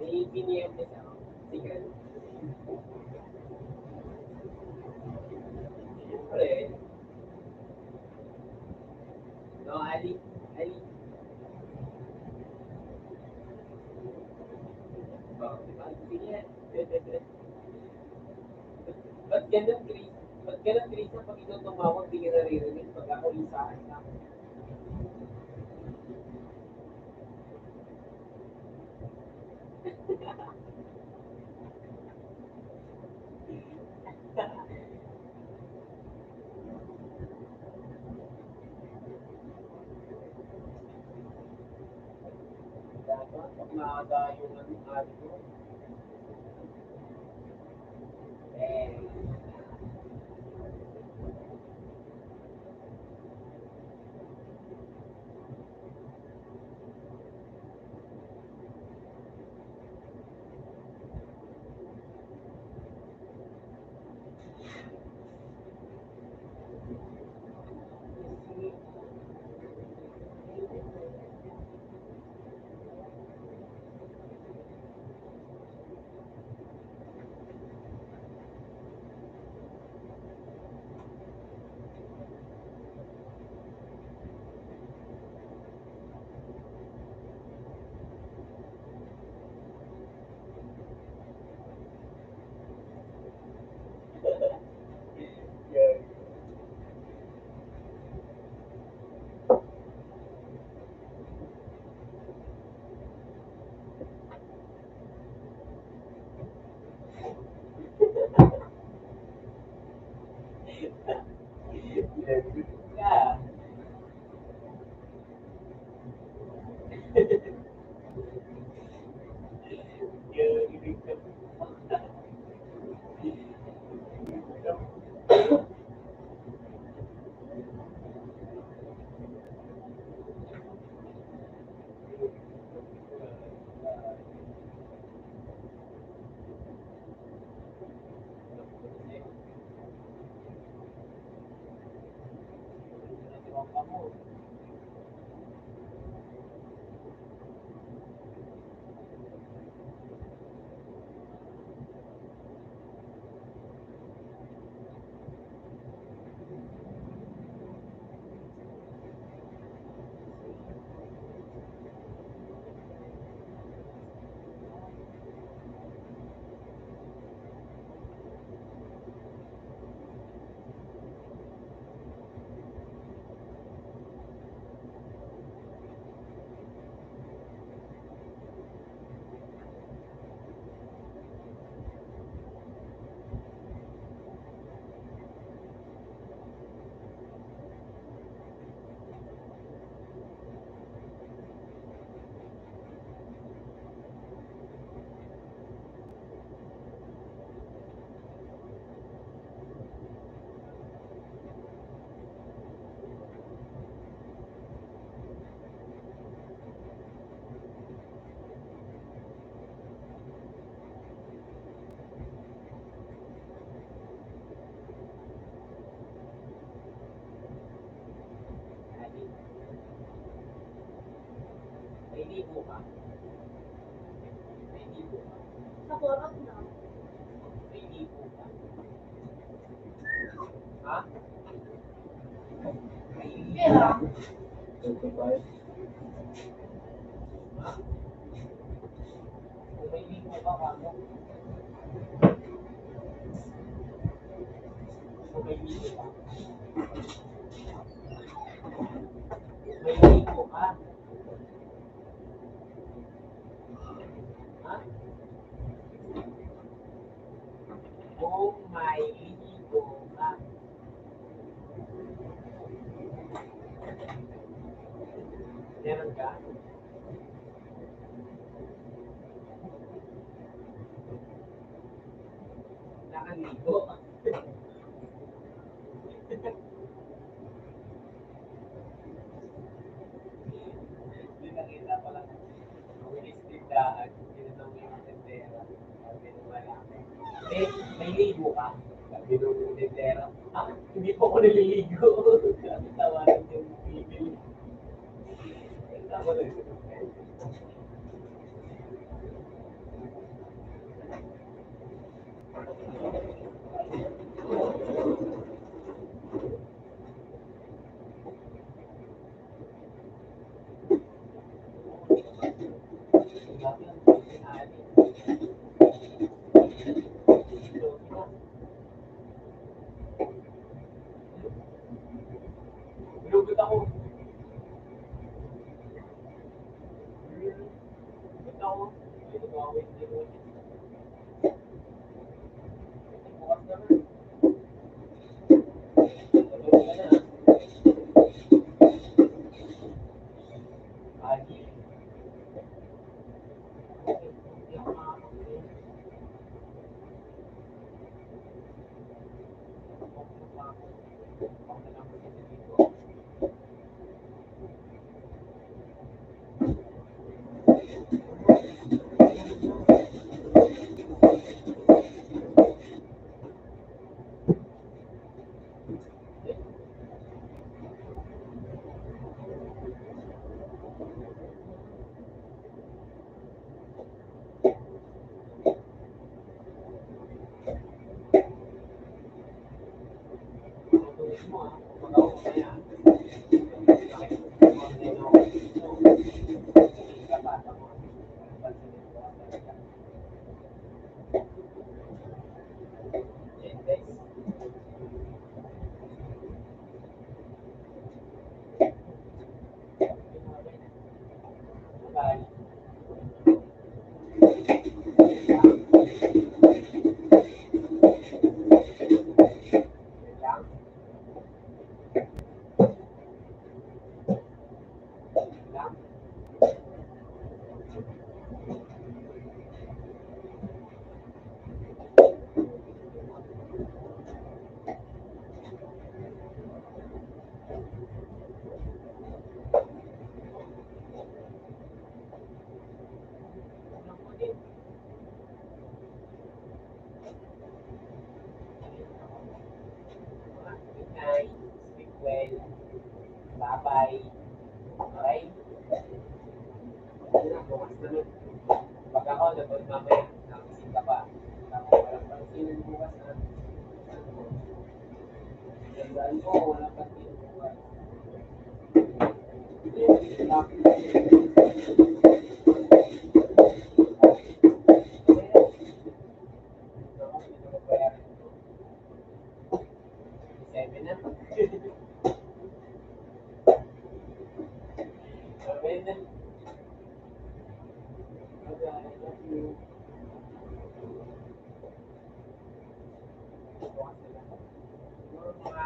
May piniyem niya sa secret. Siyempre, no, Ali. Oh, di ba? Piniyem. Ba't ganun, Chris? Ba't ganun, Chris, na pag ikaw tumawag, di ka naririnig pag ako isahan ka? Dapat, pag nakadayo ng ano ko, eh, yeah. Yeah. May libo ka? May libo ka? Sa korot na. May libo ka? Ha? May libo Pera. ka? Ha? Kung may libo ka, kamo? Kung may libo ka? Kung may libo ka? Ha? Kung may libo ka? Meron ka? Nakaligo? Hindi nakita ko lang. Wilis tindahan. Tinanong yung tendera. Sabi nung malaki. May libo ka? Sabi nung tendera. Ah, hindi po ako naliligo. Sabi tawanan yung bibili. Ako na. Bukas naman. Tulog ka na. Agi. Hindi ako makakapagod. Ako na lang kasi dito. Tutuloy mo ah. Pag ako kaya. Bye. Good night. Sleep well. Bye-bye. Okay? Bukas na nun. Pag ako, nabot mamaya, nakasing ka pa. Walang pansinan bukas na. Tandaan mo, walang pansinan bukas. Seven na. Seven na. Okay, I love you. Bukas na lang. Siguro mga